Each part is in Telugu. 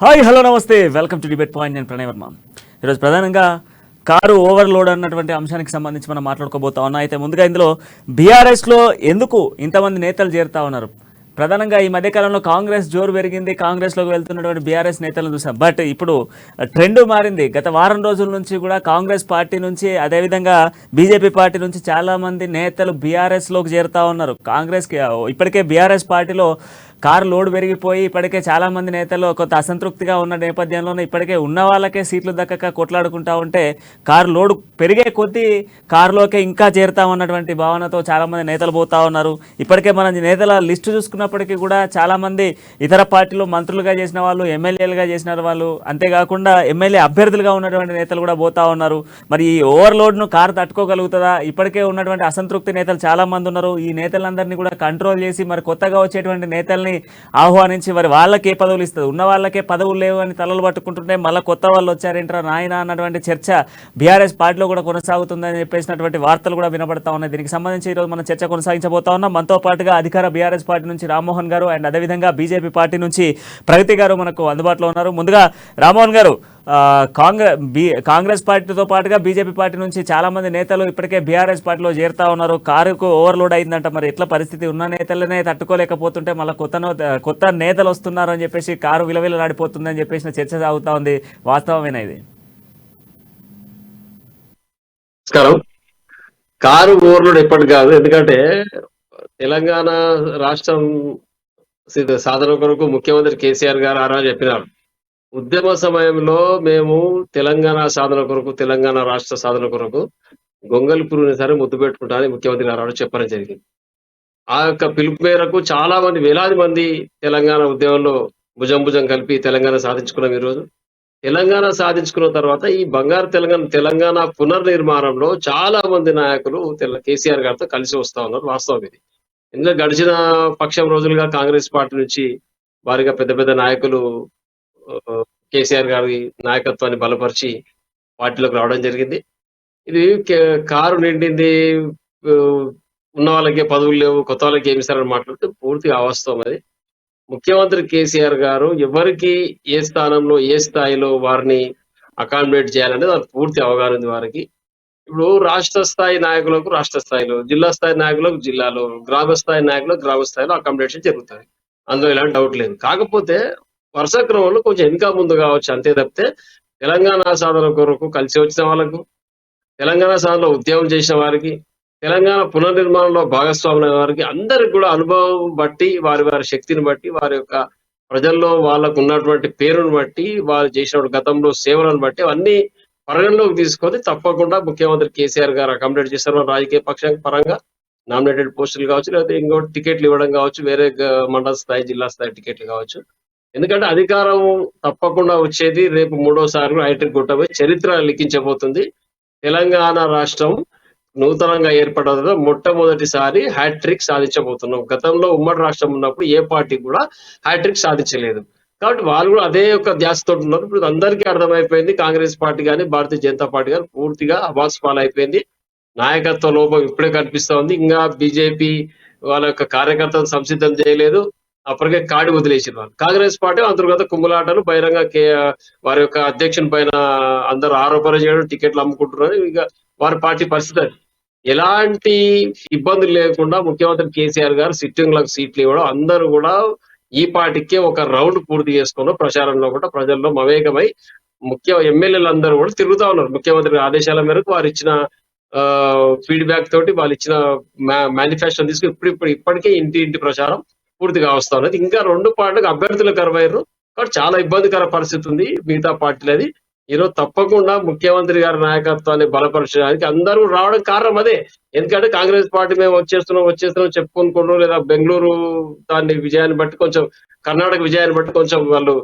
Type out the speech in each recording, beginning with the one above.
హాయ్ హలో నమస్తే వెల్కమ్ టు డిబేట్ పాయింట్. నేను ప్రణయ్ వర్మ. ఈరోజు ప్రధానంగా కారు ఓవర్లోడ్ అన్నటువంటి అంశానికి సంబంధించి మనం మాట్లాడుకోబోతా ఉన్నాం. అయితే ముందుగా ఇందులో బీఆర్ఎస్లో ఎందుకు ఇంతమంది నేతలు చేరుతా ఉన్నారు? ప్రధానంగా ఈ మధ్యకాలంలో కాంగ్రెస్ జోరు పెరిగింది, కాంగ్రెస్లోకి వెళ్తున్నటువంటి బీఆర్ఎస్ నేతలను చూసాం. బట్ ఇప్పుడు ట్రెండ్ మారింది. గత వారం రోజుల నుంచి కూడా కాంగ్రెస్ పార్టీ నుంచి అదేవిధంగా బీజేపీ పార్టీ నుంచి చాలామంది నేతలు బీఆర్ఎస్లోకి చేరుతా ఉన్నారు. కాంగ్రెస్కి ఇప్పటికే బీఆర్ఎస్ పార్టీలో కారు లోడ్ పెరిగిపోయి ఇప్పటికే చాలామంది నేతలు కొంత అసంతృప్తిగా ఉన్న నేపథ్యంలోనే ఇప్పటికే ఉన్న వాళ్ళకే సీట్లు దక్కక కొట్లాడుకుంటా ఉంటే కారు లోడ్ పెరిగే కొద్దీ కారులోకే ఇంకా చేరుతామన్నటువంటి భావనతో చాలామంది నేతలు పోతా ఉన్నారు. ఇప్పటికే మన నేతల లిస్టు చూసుకున్నప్పటికీ కూడా చాలామంది ఇతర పార్టీలో మంత్రులుగా చేసిన వాళ్ళు, ఎమ్మెల్యేలుగా చేసిన వాళ్ళు, అంతేకాకుండా ఎమ్మెల్యే అభ్యర్థులుగా ఉన్నటువంటి నేతలు కూడా పోతా ఉన్నారు. మరి ఈ ఓవర్లోడ్ను కారు తట్టుకోగలుగుతుందా? ఇప్పటికే ఉన్నటువంటి అసంతృప్తి నేతలు చాలామంది ఉన్నారు. ఈ నేతలందరినీ కూడా కంట్రోల్ చేసి మరి కొత్తగా వచ్చేటువంటి నేతల్ని ఆహ్వానించి మరి వాళ్ళకే పదవులు ఇస్తుంది. ఉన్న వాళ్ళకే పదవులు లేవు అని తలలు పట్టుకుంటుంటే మళ్ళీ కొత్త వాళ్ళు వచ్చారేంటారా నాయన అన్నటువంటి చర్చ బీఆర్ఎస్ పార్టీలో కూడా కొనసాగుతుందని చెప్పేసినటువంటి వార్తలు కూడా వినబడతా ఉన్నాయి. దీనికి సంబంధించి ఈరోజు మనం చర్చ కొనసాగించబోతా ఉన్నాం. మనతో పాటుగా అధికార బీఆర్ఎస్ పార్టీ నుంచి రామ్మోహన్ గారు అండ్ అదేవిధంగా బీజేపీ పార్టీ నుంచి ప్రగతి గారు మనకు అందుబాటులో ఉన్నారు. ముందుగా రామ్మోహన్ గారు, కాంగ్రెస్ పార్టీతో పాటుగా బీజేపీ పార్టీ నుంచి చాలా మంది నేతలు ఇప్పటికే బీఆర్ఎస్ పార్టీలో చేరుతా ఉన్నారు. కారుకు ఓవర్లోడ్ అయిందంట. మరి ఎట్లా పరిస్థితి? ఉన్న నేతలనే తట్టుకోలేకపోతుంటే మళ్ళీ కొత్త నేతలు వస్తున్నారు అని చెప్పేసి కారు విలవిలలాడిపోతుందని చెప్పేసి చర్చ సాగుతా ఉంది. వాస్తవమేనా ఇది? నమస్కారం. కారు ఓవర్లోడ్ ఎప్పటి కాదు. ఎందుకంటే తెలంగాణ రాష్ట్రం సాధన కొరకు ముఖ్యమంత్రి కేసీఆర్ గారు ఆ రోజు చెప్పినారు. ఉద్యమ సమయంలో మేము తెలంగాణ సాధన కొరకు, తెలంగాణ రాష్ట్ర సాధన కొరకు గొంగలి పురుగుని సరే ముద్దు పెట్టుకుంటామని ముఖ్యమంత్రి గారు చెప్పడం జరిగింది. ఆ యొక్క పిలుపు మేరకు చాలా మంది, వేలాది మంది తెలంగాణ ఉద్యమంలో భుజం కలిపి తెలంగాణ సాధించుకున్నాం. ఈరోజు తెలంగాణ సాధించుకున్న తర్వాత ఈ బంగారు తెలంగాణ పునర్నిర్మాణంలో చాలా మంది నాయకులు కేసీఆర్ గారితో కలిసి వస్తా ఉన్నారు. వాస్తవం ఇది. ఇందులో గడిచిన పక్షం రోజులుగా కాంగ్రెస్ పార్టీ నుంచి వారిగా పెద్ద పెద్ద నాయకులు కేసీఆర్ గారి నాయకత్వాన్ని బలపరిచి పార్టీలోకి రావడం జరిగింది. ఇది కారు నిండింది, ఉన్న వాళ్ళకే పదవులు లేవు, కొత్త వాళ్ళకి ఏమి ఇస్తారని మాట్లాడితే పూర్తిగా అవాస్తవం అది. ముఖ్యమంత్రి కేసీఆర్ గారు ఎవరికి ఏ స్థానంలో, ఏ స్థాయిలో వారిని అకామిడేట్ చేయాలనేది వారికి పూర్తి అవగాహన ఉంది వారికి. ఇప్పుడు రాష్ట్ర స్థాయి నాయకులకు రాష్ట్ర స్థాయిలో, జిల్లా స్థాయి నాయకులకు జిల్లాలో, గ్రామ స్థాయి నాయకులకు గ్రామ స్థాయిలో అకామిడేషన్ జరుగుతుంది. అందులో ఎలాంటి డౌట్ లేదు. కాకపోతే వరుస క్రమంలో కొంచెం వెనుక ముందు కావచ్చు అంతే తప్పితే తెలంగాణ సాధన కొరకు కలిసి వచ్చిన వాళ్ళకు, తెలంగాణ సాధనలో ఉద్యమం చేసిన వారికి, తెలంగాణ పునర్నిర్మాణంలో భాగస్వాముల వారికి అందరికి కూడా అనుభవం బట్టి, వారి వారి శక్తిని బట్టి, వారి యొక్క ప్రజల్లో వాళ్ళకు ఉన్నటువంటి పేరును బట్టి, వారు చేసిన గతంలో సేవలను బట్టి అన్ని పరిగణలోకి తీసుకొని తప్పకుండా ముఖ్యమంత్రి కేసీఆర్ గారు అకామిడేట్ చేస్తారు. రాజకీయ పక్షం పరంగా నామినేటెడ్ పోస్టులు కావచ్చు, లేకపోతే ఇంకోటి టికెట్లు ఇవ్వడం కావచ్చు, వేరే మండల స్థాయి, జిల్లా స్థాయి టికెట్లు కావచ్చు. ఎందుకంటే అధికారం తప్పకుండా వచ్చేది రేపు మూడోసారి హైటెక్ గుట్టపై చరిత్ర లిఖించబోతుంది. తెలంగాణ రాష్ట్రం నూతనంగా ఏర్పడడంలో మొట్టమొదటిసారి హ్యాట్రిక్ సాధించబోతున్నాం. గతంలో ఉమ్మడి రాష్ట్రం ఉన్నప్పుడు ఏ పార్టీ కూడా హ్యాట్రిక్ సాధించలేదు. కాబట్టి వాళ్ళు కూడా అదే యొక్క ధ్యాసతో ఉన్నారు. ఇప్పుడు అందరికీ అర్థమైపోయింది, కాంగ్రెస్ పార్టీ కానీ భారతీయ జనతా పార్టీ కానీ పూర్తిగా అవాస్పాలు అయిపోయింది. నాయకత్వ లోపం ఇప్పుడే కనిపిస్తా ఉంది. ఇంకా బీజేపీ వాళ్ళ యొక్క కార్యకర్తలను సంసిద్ధం చేయలేదు, అప్పటికే కాడి వదిలేసిన వాళ్ళు. కాంగ్రెస్ పార్టీ అంతర్గత కుమ్ములాటలు, బహిరంగ వారి యొక్క అధ్యక్షుని పైన అందరూ ఆరోపణలు చేయడం, టికెట్లు అమ్ముకుంటున్నారు. ఇక వారి పార్టీ పరిస్థితి ఎలాంటి ఇబ్బందులు లేకుండా ముఖ్యమంత్రి కేసీఆర్ గారు సిట్టింగ్లకు సీట్లు ఇవ్వడం, అందరూ కూడా ఈ పార్టీకే ఒక రౌండ్ పూర్తి చేసుకున్న ప్రచారంలో కూడా ప్రజల్లో మమేకమై ముఖ్య ఎమ్మెల్యేలందరూ కూడా తిరుగుతా ఉన్నారు. ముఖ్యమంత్రి ఆదేశాల మేరకు వారు ఇచ్చిన ఫీడ్బ్యాక్ తోటి వాళ్ళు ఇచ్చిన మేనిఫెస్టో తీసుకుని ఇప్పటికే ఇంటి ప్రచారం పూర్తిగా వస్తా ఉన్నది. ఇంకా రెండు పార్టీలకు అభ్యర్థులు కరువయ్యారు. కాబట్టి చాలా ఇబ్బందికర పరిస్థితి ఉంది మిగతా పార్టీలది. ఈరోజు తప్పకుండా ముఖ్యమంత్రి గారి నాయకత్వాన్ని బలపరచడానికి అందరూ రావడం కారణం అదే. ఎందుకంటే కాంగ్రెస్ పార్టీ మేము వచ్చేస్తున్నాం చెప్పుకుంటున్నాం, లేదా బెంగళూరు దాన్ని విజయాన్ని బట్టి, కొంచెం కర్ణాటక విజయాన్ని బట్టి కొంచెం వాళ్ళు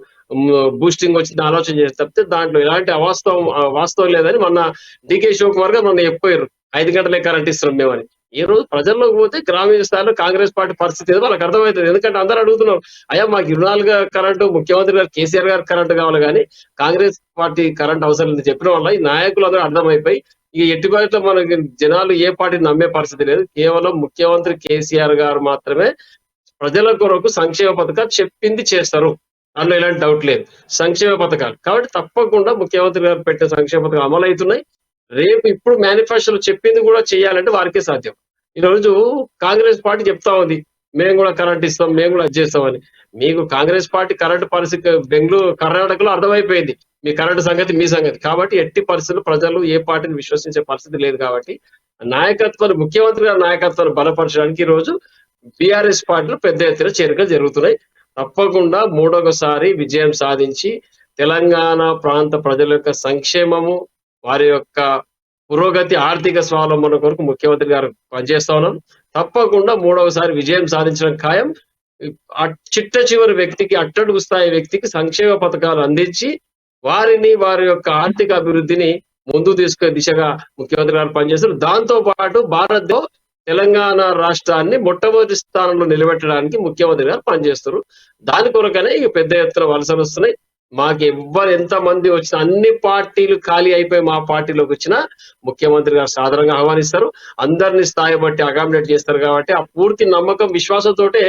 బూస్టింగ్ వచ్చింది ఆలోచన చేసి తప్పితే దాంట్లో ఎలాంటి వాస్తవం లేదని మొన్న డికే శివకుమార్ గారు మొన్న చెప్పారు, 5 గంటలే కరెంట్ ఇస్తున్నాం మేమని. ఈ రోజు ప్రజల్లోకి పోతే గ్రామీణ స్థాయిలో కాంగ్రెస్ పార్టీ పరిస్థితి ఏదో వాళ్ళకి అర్థమవుతుంది. ఎందుకంటే అందరూ అడుగుతున్నారు, అయ్యా మాకు 24 కరెంటు, ముఖ్యమంత్రి గారు కేసీఆర్ గారు కరెంటు కావాలి కానీ కాంగ్రెస్ పార్టీ కరెంట్ అవసరం లేదని చెప్పిన వల్ల ఈ నాయకులు అందరూ అర్థమైపోయి ఈ ఎట్టి బయట మనకి జనాలు ఏ పార్టీని నమ్మే పరిస్థితి లేదు. కేవలం ముఖ్యమంత్రి కేసీఆర్ గారు మాత్రమే ప్రజల కొరకు సంక్షేమ పథకాలు చెప్పింది చేస్తారు. అందులో ఎలాంటి డౌట్ లేదు. సంక్షేమ పథకాలు కాబట్టి తప్పకుండా ముఖ్యమంత్రి గారు పెట్టిన సంక్షేమ పథకాలు అమలు అవుతున్నాయి. రేపు ఇప్పుడు మేనిఫెస్టోలో చెప్పింది కూడా చేయాలంటే వారికే సాధ్యం. ఈ రోజు కాంగ్రెస్ పార్టీ చెప్తా ఉంది మేము కూడా కరెంట్ ఇస్తాం, మేము కూడా అది చేస్తామని. మీకు కాంగ్రెస్ పార్టీ కరెంట్ పరిస్థితి బెంగళూరు కర్ణాటకలో అర్థమైపోయింది మీ కరెంట్ సంగతి, మీ సంగతి. కాబట్టి ఎట్టి పరిస్థితులు ప్రజలు ఏ పార్టీని విశ్వసించే పరిస్థితి లేదు. కాబట్టి నాయకత్వాన్ని, ముఖ్యమంత్రి గారి నాయకత్వాన్ని బలపరచడానికి ఈ రోజు బీఆర్ఎస్ పార్టీలో పెద్ద ఎత్తున చేరికలు జరుగుతున్నాయి. తప్పకుండా మూడొకసారి విజయం సాధించి తెలంగాణ ప్రాంత ప్రజల యొక్క సంక్షేమము, వారి యొక్క పురోగతి, ఆర్థిక స్వావలంబన కొరకు ముఖ్యమంత్రి గారు పనిచేస్తా ఉన్నారు. తప్పకుండా మూడవసారి విజయం సాధించడం ఖాయం. ఆ చిట్ట చివరి వ్యక్తికి, అట్టడుగు స్థాయి వ్యక్తికి సంక్షేమ పథకాలు అందించి వారిని, వారి యొక్క ఆర్థిక అభివృద్ధిని ముందు తీసుకునే దిశగా ముఖ్యమంత్రి గారు పనిచేస్తారు. దాంతో పాటు భారత్లో తెలంగాణ రాష్ట్రాన్ని మొట్టమొదటి స్థానంలో నిలబెట్టడానికి ముఖ్యమంత్రి గారు పనిచేస్తారు. దాని కొరకనే ఇక పెద్ద ఎత్తున వలసలు వస్తున్నాయి. మాకు ఎవ్వరు ఎంత మంది వచ్చినా, అన్ని పార్టీలు ఖాళీ అయిపోయి మా పార్టీలోకి వచ్చినా ముఖ్యమంత్రి గారు సాధారణంగా ఆహ్వానిస్తారు. అందరినీ స్థాయి బట్టి అకామిడేట్ చేస్తారు. కాబట్టి ఆ పూర్తి నమ్మకం, విశ్వాసంతోటే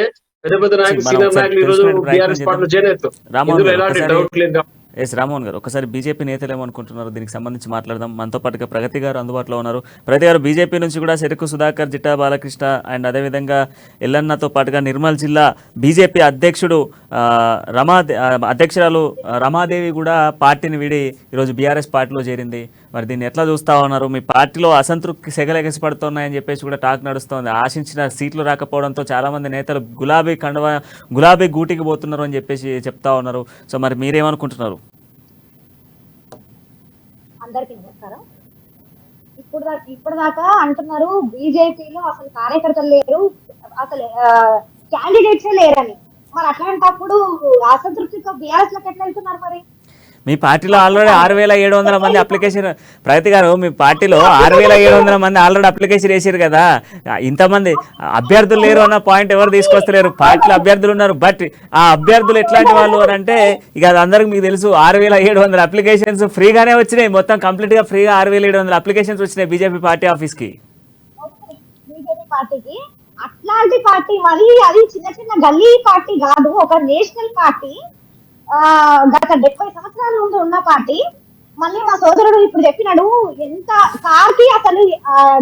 పెద్ద పెద్ద నాయకులు, సీనియర్ నాయకులు ఈ రోజు బీఆర్ఎస్ పార్టీలో జాయిన్ అవుతారు. ఇందులో ఎలాంటి డౌట్ లేదు. ఎస్ రామ్మోహన్ గారు, ఒకసారి బీజేపీ నేతలు ఏమనుకుంటున్నారు దీనికి సంబంధించి మాట్లాడదాం. మనతో పాటుగా ప్రగతి గారు అందుబాటులో ఉన్నారు. ప్రగతి గారు, బీజేపీ నుంచి కూడా చెరుకు సుధాకర్, జిట్టా బాలకృష్ణ అండ్ అదేవిధంగా ఎల్లన్నతో పాటుగా నిర్మల్ జిల్లా బీజేపీ అధ్యక్షుడు అధ్యక్షురాలు రమాదేవి కూడా పార్టీని వీడి ఈరోజు బీఆర్ఎస్ పార్టీలో చేరింది. మరి దీన్ని ఎట్లా చూస్తా ఉన్నారు? మీ పార్టీలో అసంతృప్తి సెగలెగసి పడుతున్నాయని చెప్పేసి కూడా టాక్ నడుస్తోంది. ఆశించిన సీట్లు రాకపోవడంతో చాలామంది నేతలు గులాబీ గూటికి పోతున్నారు అని చెప్పేసి చెప్తా ఉన్నారు. సో మరి మీరేమనుకుంటున్నారు? అందరికీ నమస్కారం. ఇప్పుడు దాకా అంటున్నారు బీజేపీలో అసలు కార్యకర్తలు లేరు, అసలు క్యాండిడేట్సే లేరని. మరి అట్లాంటప్పుడు అసంతృప్తితో బీఆర్ఎస్ లోకి ఎట్లా వెళ్తున్నారు? మరి మీ పార్టీలో ఆల్రెడీ 6,700 మంది అప్లికేషన్, ప్రగతి గారు మీ పార్టీలో 6,700 మంది ఆల్రెడీ అప్లికేషన్ వేసారు కదా. ఇంతమంది అభ్యర్థులు లేరు అన్న పాయింట్ ఎవరు తీసుకొస్తలేరు. పార్టీలో అభ్యర్థులు ఉన్నారు, బట్ ఆ అభ్యర్థులు ఎట్లాంటి వాళ్ళు అని అంటే ఇక అది అందరికి మీకు తెలుసు. 6,700 అప్లికేషన్స్ ఫ్రీగానే వచ్చినాయి. మొత్తం కంప్లీట్ గా ఫ్రీగా 6,700 అప్లికేషన్స్ వచ్చినాయి బీజేపీ పార్టీ ఆఫీస్ కి. బీజేపీ పార్టీకి అట్లాంటి పార్టీ, మరి అది చిన్న చిన్న గల్లీ పార్టీ కాదు, ఒక నేషనల్ పార్టీ. గత 70 సంవత్సరాల ముందు ఉన్న పార్టీ. మళ్ళీ మా సోదరుడు ఇప్పుడు చెప్పినాడు ఎంత కార్కి అసలు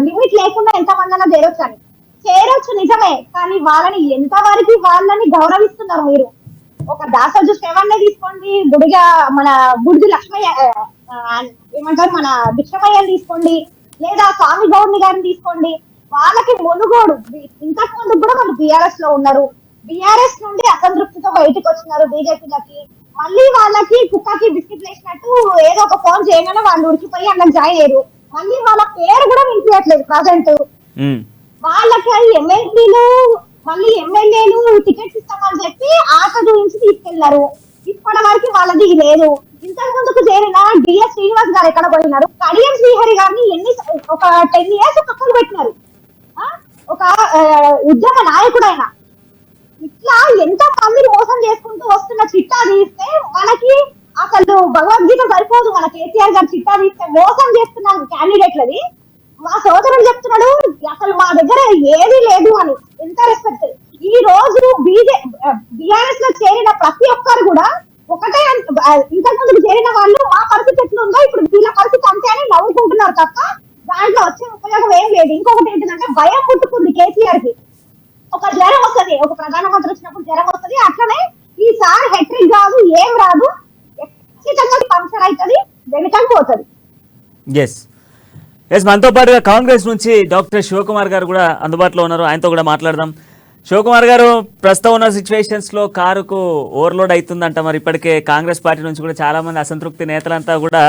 లిమిట్ లేకుండా ఎంత మందైనా చేరొచ్చు నిజమే, కానీ వాళ్ళని ఎంతవరకు వాళ్ళని గౌరవిస్తున్నారు మీరు? ఒక దాసోజు శ్రవణ్ణే తీసుకోండి, మన బుడిది లక్ష్మయ్య ఏమంటారు, మన భిక్షమయ్యని తీసుకోండి, లేదా స్వామి గౌడ్ని గారిని తీసుకోండి. వాళ్ళకి మునుగోడు ఇంతకు ముందు కూడా వాళ్ళు బీఆర్ఎస్ లో ఉన్నారు. బీఆర్ఎస్ నుండి అసంతృప్తితో బయటకు వచ్చినారు బీజేపీలకి. మళ్ళీ వాళ్ళకి కుక్కకి బిస్కెట్ వేసినట్టు ఏదో ఒక ఫోన్ చేయగానే వాళ్ళు ఉడికిపోయి అక్కడ జాయిన్ అయ్యారు. మళ్ళీ వాళ్ళ పేరు కూడా వినిపించట్లేదు ప్రజెంట్. వాళ్ళకి ఎమ్మెల్సీలు, మళ్ళీ ఎమ్మెల్యేలు టికెట్స్ ఇస్తామని చెప్పి ఆశ చూపించి తీసుకెళ్లారు. ఇప్పటి వరకు వాళ్ళది లేదు. ఇంతకు ముందుకు చేరిన డిఎస్ శ్రీనివాస్ గారు ఎక్కడ పోయినారు? కడియం శ్రీహరి గారిని ఒక 10 years పక్కన పెట్టినారు. ఒక ఉద్యమ నాయకుడైన ఇట్లా ఎంత మందిని మోసం చేసుకుంటూ వస్తున్న చిట్టా తీస్తే మనకి అసలు భగవద్గీత సరిపోదు. మన కేసీఆర్ గారు చిట్టా తీస్తే మోసం చేస్తున్నాను క్యాండిడేట్లది. మా సోదరుడు చెప్తున్నాడు అసలు మా దగ్గర ఏది లేదు అని. ఎంత రెస్పెక్ట్! ఈ రోజు బీఆర్ఎస్ లో చేరిన ప్రతి ఒక్కరు కూడా ఒకటే, ఇంతకు ముందుకు చేరిన వాళ్ళు మా పరిస్థితి ఎట్లుందో ఇప్పుడు వీళ్ళ పరిస్థితి అంతే అని నవ్వుకుంటున్నారు తప్ప దాంట్లో వచ్చే ఉపయోగం ఏం లేదు. ఇంకొకటి ఏంటంటే భయం పుట్టుకుంది కేసీఆర్ కి. ఒక జ్వరం వస్తుంది, ఒక ప్రధానమంత్రి వచ్చినప్పుడు జ్వరం వస్తుంది. అట్లనే ఈసారి హెట్రిక్ కాదు, ఏం రాదు, ఖచ్చితంగా పంక్చర్ అవుతుంది, వెనుకని పోతుంది. ఎస్ మనతో పాటుగా కాంగ్రెస్ నుంచి డాక్టర్ శివకుమార్ గారు కూడా అందుబాటులో ఉన్నారు. ఆయనతో కూడా మాట్లాడదాం. శివకుమార్ గారు, ప్రస్తుతం ఉన్న సిచ్యువేషన్స్లో కారుకు ఓవర్లోడ్ అవుతుందంట. మరి ఇప్పటికే కాంగ్రెస్ పార్టీ నుంచి కూడా చాలామంది అసంతృప్తి నేతలంతా కూడా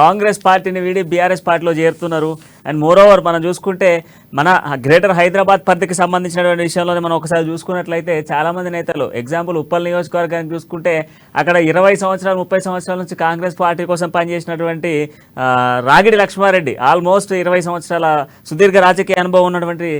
కాంగ్రెస్ పార్టీని వీడి బీఆర్ఎస్ పార్టీలో చేరుతున్నారు. అండ్ మోర్ ఓవర్ మనం చూసుకుంటే మన గ్రేటర్ హైదరాబాద్ పరిధికి సంబంధించినటువంటి విషయంలోనే మనం ఒకసారి చూసుకున్నట్లయితే చాలామంది నేతలు, ఎగ్జాంపుల్ ఉప్పల్ నియోజకవర్గానికి చూసుకుంటే అక్కడ 20 సంవత్సరాలు 30 సంవత్సరాల నుంచి కాంగ్రెస్ పార్టీ కోసం పనిచేసినటువంటి రాగిడి లక్ష్మారెడ్డి, ఆల్మోస్ట్ 20 సంవత్సరాల సుదీర్ఘ రాజకీయ అనుభవం ఉన్నటువంటి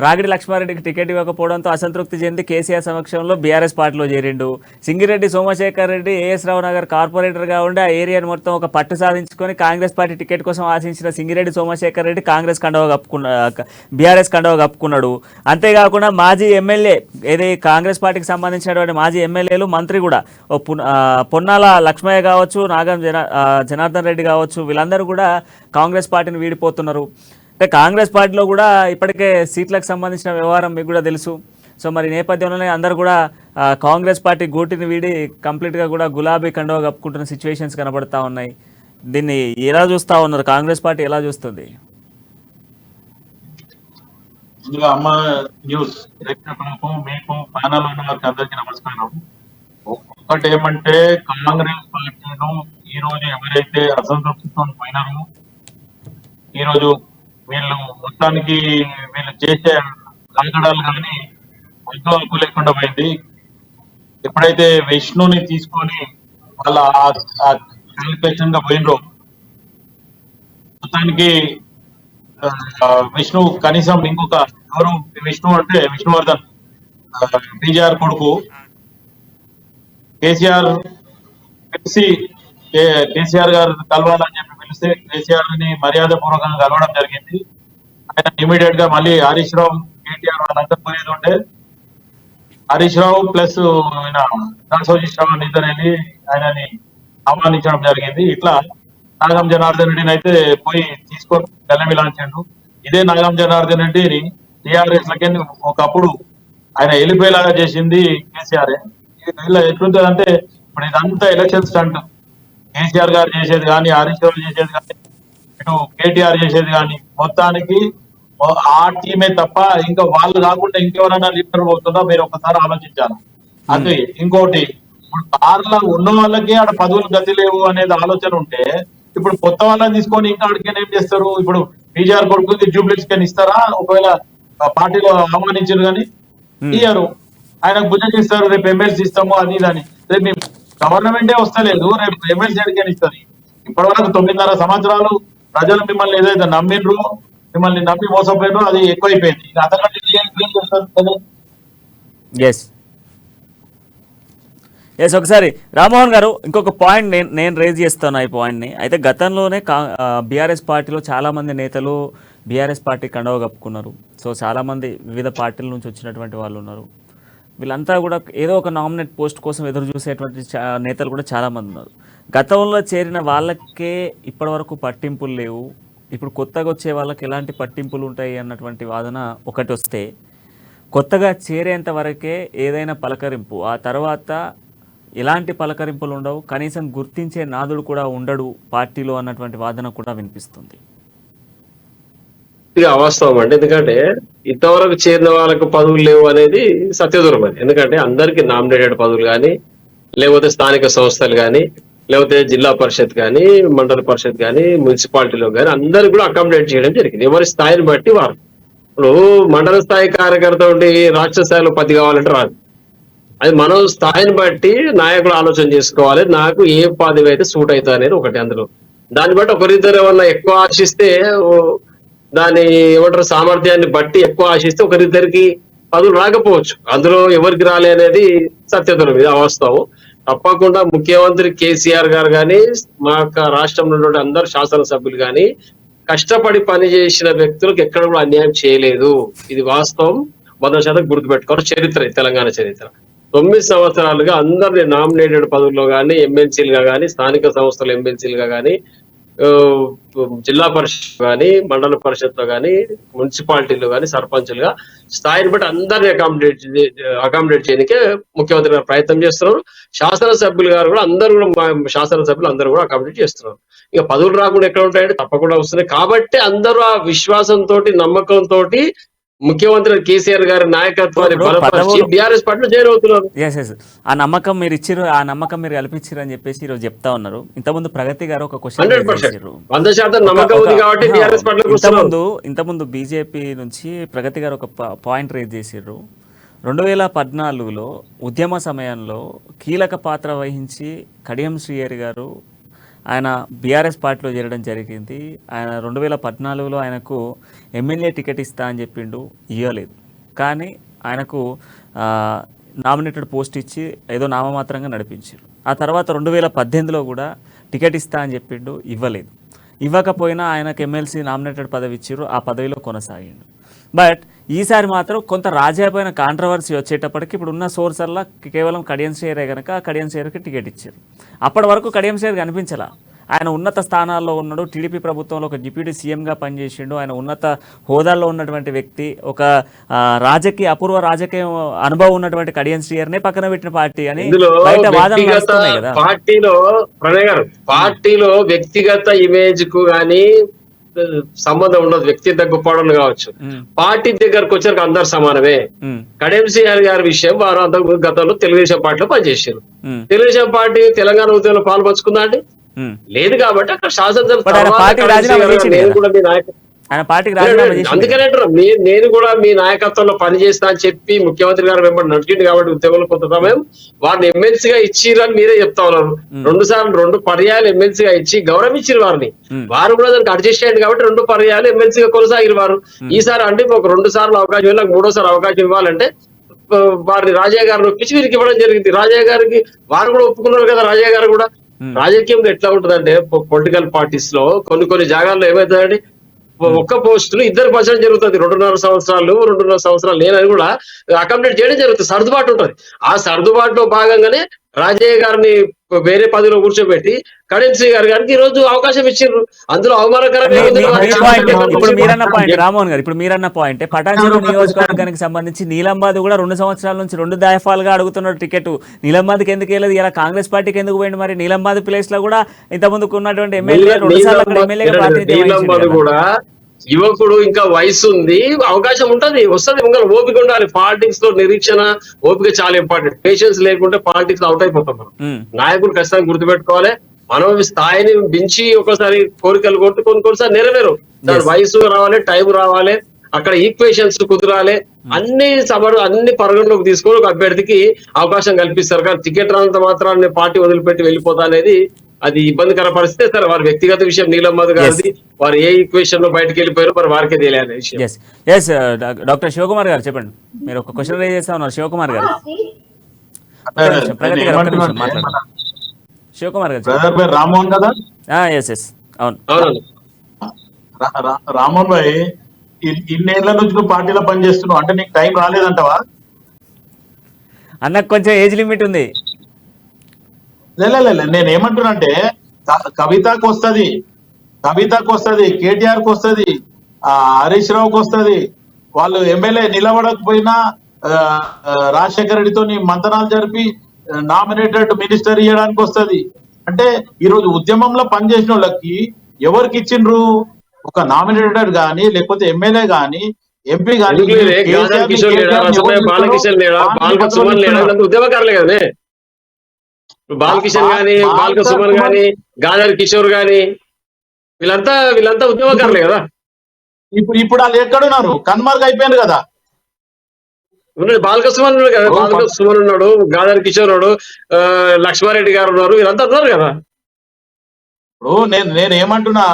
రాగిడి లక్ష్మారెడ్డికి టికెట్ టికెట్ ఇవ్వకపోవడంతో అసంతృప్తి చెంది కేసీఆర్ సమక్షంలో బీఆర్ఎస్ పార్టీలో చేరిండు. సింగిరెడ్డి సోమశేఖర్ రెడ్డి ఏఎస్ రావు నగర్ కార్పొరేటర్గా ఉండి ఆ ఏరియాను మొత్తం ఒక పట్టు సాధించుకొని కాంగ్రెస్ పార్టీ టికెట్ కోసం ఆశించిన సింగిరెడ్డి సోమశేఖర్ రెడ్డి కాంగ్రెస్ బీఆర్ఎస్ కండవ కప్పుకున్నాడు. అంతేకాకుండా మాజీ ఎమ్మెల్యే ఏది కాంగ్రెస్ పార్టీకి సంబంధించినటువంటి మాజీ ఎమ్మెల్యేలు మంత్రి కూడా పొన్నాల లక్ష్మయ్య కావచ్చు, నాగం జనార్దన్ రెడ్డి కావచ్చు, వీళ్ళందరూ కూడా కాంగ్రెస్ పార్టీని వీడిపోతున్నారు. అంటే కాంగ్రెస్ పార్టీలో కూడా ఇప్పటికే సీట్లకు సంబంధించిన వ్యవహారం మీకు కూడా తెలుసు. సో మరి నేపథ్యంలోనే అందరూ కూడా కాంగ్రెస్ పార్టీ గూటిని వీడి కంప్లీట్గా కూడా గులాబీ కండువ కప్పుకుంటున్న సిచ్యువేషన్స్ కనబడతా ఉన్నాయి. దీన్ని ఎలా చూస్తూ ఉన్నారు? కాంగ్రెస్ పార్టీ ఎలా చూస్తుంది? అమ్మ న్యూస్ మీకు ప్యానల్ ఉన్న వారికి అందరికీ నమస్కారం. ఒకటి ఏమంటే కాంగ్రెస్ పార్టీను ఈ రోజు ఎవరైతే అసంతృప్తితో పోయినారో ఈ రోజు వీళ్ళు మొత్తానికి వీళ్ళు చేసే కాగడాలు కానీ ఉద్యోగాలు లేకుండా పోయింది. ఎప్పుడైతే విష్ణుని తీసుకొని వాళ్ళ క్యాలిక్యులేషన్ గా పోయినరో మొత్తానికి విష్ణు కనీసం ఇంకొక ఎవరు విష్ణు అంటే విష్ణువర్ధన్ బీజేఆర్ కొడుకు కేసీఆర్ పిలిచి కేసీఆర్ గారు కలవాలని చెప్పి పిలిస్తే కేసీఆర్ ని మర్యాద పూర్వకంగా కలవడం జరిగింది. ఆయన ఇమీడియట్ గా మళ్ళీ హరీష్ రావు కేటీఆర్ వాళ్ళంతా పోయేది ఉంటే హరీష్ రావు ప్లస్ ఆయన దాసోజీ శ్రవణ్ ఇద్దరు వెళ్ళి ఆయనని ఆహ్వానించడం జరిగింది. ఇట్లా నాగం జనార్దన్ రెడ్డిని అయితే పోయి తీసుకొని తెల్లమిలాంచాడు. ఇదే నాగం జనార్దన్ రెడ్డిని టీఆర్ఎస్ లకి ఒకప్పుడు ఆయన వెళ్ళిపోయేలాగా చేసింది కేసీఆర్. ఇలా ఎట్లుంటదంటే ఇప్పుడు ఇదంతా ఎలక్షన్ స్టంట్. కేసీఆర్ గారు చేసేది కానీ, హరీష్ రావు చేసేది కానీ, ఇటు కేటీఆర్ చేసేది కానీ మొత్తానికి ఆ టీమే తప్ప ఇంకా వాళ్ళు కాకుండా ఇంకెవరైనా లీడర్ పోతుందో మీరు ఒకసారి ఆలోచించాలి. అది ఇంకోటి, ఇప్పుడు కార్లో ఉన్న వాళ్ళకి ఆడ పదవులు గతి లేవు అనేది ఆలోచన ఉంటే ఇప్పుడు కొత్త వాళ్ళని తీసుకొని ఇంకా అడిగిన ఏం చేస్తారు? ఇప్పుడు బీజేఆర్ కొడుకుకి జూబ్లీస్ కెన్ ఇస్తారా? ఒకవేళ పార్టీలో ఆహ్వానించారు కానీ ఇయ్యారు. ఆయనకు భుజం ఇస్తారు, రేపు ఎమ్మెల్సీ ఇస్తాము అది ఇదని. రేపు మీ గవర్నమెంటే వస్తలేదు, రేపు ఎమ్మెల్సీ అడిగాని ఇస్తుంది. ఇప్పటి వరకు 9.5 సంవత్సరాలు ప్రజలు మిమ్మల్ని ఏదైతే నమ్మిండ్రు, మిమ్మల్ని నమ్మి మోసపోయినో అది ఎక్కువైపోయింది. అంతకంటే ఏం చేస్తారు? ఎస్, ఒకసారి రామ్మోహన్ గారు ఇంకొక పాయింట్ నేను రేజ్ చేస్తాను ఈ పాయింట్ని. అయితే గతంలోనే బీఆర్ఎస్ పార్టీలో చాలామంది నేతలు బీఆర్ఎస్ పార్టీ కండవ కప్పుకున్నారు. సో చాలామంది వివిధ పార్టీల నుంచి వచ్చినటువంటి వాళ్ళు ఉన్నారు. వీళ్ళంతా కూడా ఏదో ఒక నామినేట్ పోస్ట్ కోసం ఎదురు చూసేటువంటి నేతలు కూడా చాలామంది ఉన్నారు. గతంలో చేరిన వాళ్ళకే ఇప్పటివరకు పట్టింపులు లేవు, ఇప్పుడు కొత్తగా వచ్చే వాళ్ళకి ఎలాంటి పట్టింపులు ఉంటాయి అన్నటువంటి వాదన ఒకటి వస్తే, కొత్తగా చేరేంత వరకే ఏదైనా పలకరింపు, ఆ తర్వాత ఎలాంటి పలకరింపులు ఉండవు, కనీసం గుర్తించే నాదుడు కూడా ఉండడు పార్టీలో అన్నటువంటి వాదన కూడా వినిపిస్తుంది. ఇది అవాస్తవం అండి. ఎందుకంటే ఇంతవరకు చేరిన వాళ్ళకు పదవులు లేవు అనేది సత్యదూరం అది. ఎందుకంటే అందరికి నామినేటెడ్ పదవులు కానీ, లేకపోతే స్థానిక సంస్థలు కానీ, లేకపోతే జిల్లా పరిషత్ కానీ, మండల పరిషత్ కానీ, మున్సిపాలిటీలో కానీ అందరికి కూడా అకామిడేట్ చేయడం జరిగింది. ఎవరి స్థాయిని బట్టి వారు. ఇప్పుడు మండల స్థాయి కార్యకర్త ఉండి రాష్ట్ర స్థాయిలో 10 కావాలంటే రాదు. అది మనం స్థాయిని బట్టి నాయకులు ఆలోచన చేసుకోవాలి. నాకు ఏ పదవి అయితే సూట్ అవుతుంది అనేది ఒకటి. అందులో దాన్ని బట్టి ఒకరిద్దరు ఏమన్నా ఎక్కువ ఆశిస్తే, దాని ఏమంటారు సామర్థ్యాన్ని బట్టి ఎక్కువ ఆశిస్తే ఒకరిద్దరికి పదవులు రాకపోవచ్చు. అందులో ఎవరికి రాలే అనేది సత్యదూరం, ఇది అవాస్తవం. తప్పకుండా ముఖ్యమంత్రి కేసీఆర్ గారు కానీ, మా రాష్ట్రంలో ఉన్నటువంటి అందరు శాసనసభ్యులు కానీ కష్టపడి పనిచేసిన వ్యక్తులకు ఎక్కడ కూడా అన్యాయం చేయలేదు. ఇది వాస్తవం. 100% గుర్తుపెట్టుకోవాలి. చరిత్ర, తెలంగాణ చరిత్ర. 9 సంవత్సరాలుగా అందరినీ నామినేటెడ్ పదవుల్లో కానీ, ఎమ్మెల్సీలుగా కానీ, స్థానిక సంస్థల ఎమ్మెల్సీలుగా కానీ, జిల్లా పరిషత్ కానీ, మండల పరిషత్ లో కానీ, మున్సిపాలిటీలో కానీ సర్పంచులుగా స్థాయిని బట్టి అందరినీ అకామిడేట్ చేయడానికే ముఖ్యమంత్రి గారు ప్రయత్నం చేస్తున్నారు. శాసనసభ్యులు గారు కూడా అందరూ కూడా శాసనసభ్యులు అందరూ కూడా అకామిడేట్ చేస్తున్నారు. ఇక పదవులు రాకుండా ఎక్కడ ఉంటాయంటే తప్పకుండా వస్తున్నాయి. కాబట్టి అందరూ ఆ విశ్వాసంతో, నమ్మకంతో ముఖ్యమంత్రి కేసీఆర్ గారి నాయకత్వాన్ని బలపరిచి బీఆర్ఎస్ పార్టీలో చేరవుతున్నారు. ఆ నమ్మకం మీరు ఇచ్చారు, ఆ నమ్మకం మీరు కల్పించారు అని చెప్పేసి ఈరోజు చెప్తా ఉన్నారు. ఇంతకుముందు ప్రగతి గారు ఒక క్వశ్చన్ 100% నమ్మకం ఉంది కాబట్టి బీఆర్ఎస్ పార్టీలో ఇంతకుముందు బీజేపీ నుంచి ప్రగతి గారు ఒక పాయింట్ రేజ్ చేసారు. 2014లో ఉద్యమ సమయంలో కీలక పాత్ర వహించి కడియం శ్రీహరి గారు ఆయన బీఆర్ఎస్ పార్టీలో చేరడం జరిగింది. ఆయన 2014లో ఆయనకు ఎమ్మెల్యే టికెట్ ఇస్తా అని చెప్పిండు, ఇవ్వలేదు. కానీ ఆయనకు నామినేటెడ్ పోస్ట్ ఇచ్చి ఏదో నామమాత్రంగా నడిపించారు. ఆ తర్వాత 2018లో కూడా టికెట్ ఇస్తా అని చెప్పిండు, ఇవ్వలేదు. ఇవ్వకపోయినా ఆయనకు ఎమ్మెల్సీ నామినేటెడ్ పదవి ఇచ్చారు, ఆ పదవిలో కొనసాగిండు. బట్ ఈసారి మాత్రం కొంత రాజాపైన కాంట్రవర్సీ వచ్చేటప్పటికి ఇప్పుడు ఉన్న సోర్సర్లా కేవలం కడియం శ్రేయరే కనుక కడియం శ్రేయర్కి టికెట్ ఇచ్చారు. అప్పటి వరకు కడియం శ్రేయర్ కనిపించలా. ఆయన ఉన్నత స్థానాల్లో ఉన్నాడు, టీడీపీ ప్రభుత్వంలో ఒక డిప్యూటీ సీఎంగా పనిచేసిండు, ఆయన ఉన్నత హోదాల్లో ఉన్నటువంటి వ్యక్తి, ఒక అపూర్వ రాజకీయ అనుభవం ఉన్నటువంటి కడియం శ్రేయర్నే పక్కన పెట్టిన పార్టీ అని బయట వాదనలు వస్తున్నాయి కదా. పార్టీలో వ్యక్తిగత ఇమేజ్ కు గానీ సంబంధం ఉండదు, వ్యక్తిగత గొప్పవాళ్ళు కావచ్చు. పార్టీ దగ్గరకు వచ్చారు అందరు సమానమే. కడియం శ్రీహరి గారి విషయం, వారు అంత గతంలో తెలుగుదేశం పార్టీలో పనిచేసారు. తెలుగుదేశం పార్టీ తెలంగాణ ఉద్యమంలో పాల్పంచుకుందా అండి? లేదు. కాబట్టి అక్కడ శాసనసభ అందుకనే నేను కూడా మీ నాయకత్వంలో పనిచేస్తా అని చెప్పి ముఖ్యమంత్రి గారు వెంబడి నడిచింది కాబట్టి ఉద్యోగంలో కొంత సమయం వారిని ఎమ్మెల్సీగా ఇచ్చిరని మీరే చెప్తా ఉన్నారు. 2 పర్యాయాలు ఎమ్మెల్సీగా ఇచ్చి గౌరవించారు వారిని. వారు కూడా దానికి అడ్జస్ట్ అయ్యారు కాబట్టి 2 పర్యాయాలు ఎమ్మెల్సీగా కొనసాగిరు వారు. ఈసారి అంటే ఒక 2 సార్లు అవకాశం ఇవ్వాలి, నాకు 3వ అవకాశం ఇవ్వాలంటే వారిని రాజయ్య గారిని ఒప్పించి వీరికి ఇవ్వడం జరిగింది. రాజయ్య గారికి వారు కూడా ఒప్పుకున్నారు కదా. రాజయ్య గారు కూడా రాజకీయంగా ఎట్లా ఉంటుందంటే పొలిటికల్ పార్టీస్ లో కొన్ని జాగాల్లో ఏమవుతుందండి, ఒక్క పోస్టులు 2 పర్సెంట్ జరుగుతుంది. 2.5 సంవత్సరాలు లేనని కూడా అకామిడేట్ చేయడం జరుగుతుంది. సర్దుబాటు ఉంటుంది. ఆ సర్దుబాటులో భాగంగానే రాజయ్య గారిని వేరే పదవిలో కూర్చోబెట్టి కడియం శ్రీ గారికి ఈ రోజు అవకాశం ఇచ్చారు. అందులో అవమానకరంగా ఇప్పుడు మీరన్న పాయింట్ పటాన్చెరు నియోజకవర్గానికి సంబంధించి నీలంబాద్ కూడా 2 సంవత్సరాల నుంచి 2 దఫాలుగా అడుగుతున్నారు టికెట్. నీలంబాద్కి ఎందుకు వెళ్ళదు? ఇలా కాంగ్రెస్ పార్టీకి ఎందుకు పోయింది? మరి నీలంబాద్ ప్లేస్ లో కూడా ఇంత ముందుకు ఉన్నటువంటి ఎమ్మెల్యే 2 సార్లు ఎమ్మెల్యేగా ప్రాతినిధ్యం కూడా యువకుడు, ఇంకా వయసు ఉంది, అవకాశం ఉంటది, వస్తుంది. ఓపిక ఉండాలి. పాలిటిక్స్ లో నిరీక్షణ, ఓపిక చాలా ఇంపార్టెంట్. పేషెన్స్ లేకుంటే పాలిటిక్స్ లో అవుట్ అయిపోతాం మనం. నాయకుడు ఖచ్చితంగా గుర్తుపెట్టుకోవాలి. మనం స్థాయిని మించి ఒకసారి కోరికలు కొట్టు కొన్నిసారి నెరవేరు. దాని వయసు రావాలి, టైం రావాలి, అక్కడ ఈక్వేషన్స్ కుదరాలి, అన్ని పరిగణలోకి తీసుకొని ఒక అభ్యర్థికి అవకాశం కల్పిస్తారు. కానీ టికెట్ రానంత మాత్రాన్ని పార్టీ వదిలిపెట్టి వెళ్ళిపోతా అనేది అది ఇబ్బందికర పరిస్థితి. సార్ వారి వ్యక్తిగత విషయం నీలమ్మద్ గారిది, వారు ఏ ఈక్వేషన్ లో బయటకు వెళ్ళిపోయారో మరి వారికే తెలియాలి విషయం. డాక్టర్ శివకుమార్ గారు చెప్పండి, మీరు ఒక క్వశ్చన్ రేజ్ చేస్తా ఉన్నారు. శివకుమార్ గారు రామ్మోహన్ కదా? అవును రామ్మోహన్ భాయ్, ఇన్నేళ్ల నుంచి నువ్వు పార్టీలో పనిచేస్తున్నావు అంటే నీకు టైం రాలేదంటవా? అన్నకు కొంచెం ఏజ్ లిమిట్ ఉంది. నేను ఏమంటున్నా అంటే కవితకు వస్తుంది, కేటీఆర్ కు వస్తుంది, హరీష్ రావుకి వస్తుంది. వాళ్ళు ఎమ్మెల్యే నిలబడకపోయినా రాజశేఖర రెడ్డితో మంతనాలు జరిపి నామినేటెడ్ మినిస్టర్ ఇవ్వడానికి వస్తుంది. అంటే ఈరోజు ఉద్యమంలో పనిచేసిన వాళ్ళకి ఎవరికి ఇచ్చిండ్రు? ఒక నామినేటెడ్ గాని లేకపోతే ఎమ్మెల్యే గాని ఎంపీ గాని ఉద్యమకారులే కదనే. బాలకిషన్ గాని, బాలక సుమన్ గాని, గాదర్ కిషోర్ గాని వీళ్ళంతా ఉద్యమకారులే కదా. ఇప్పుడు వాళ్ళు ఎక్కడున్నారు? కన్మార్గ్ అయిపోయారు కదా. ఉన్నాడు బాలక సుమన్ ఉన్నాడు కదా, బాలక సుమన్ ఉన్నాడు, గాదర్ కిషోర్ ఉన్నాడు, లక్ష్మారెడ్డి గారు ఉన్నారు, వీళ్ళంతా ఉన్నారు కదా. ఇప్పుడు నేను ఏమంటున్నా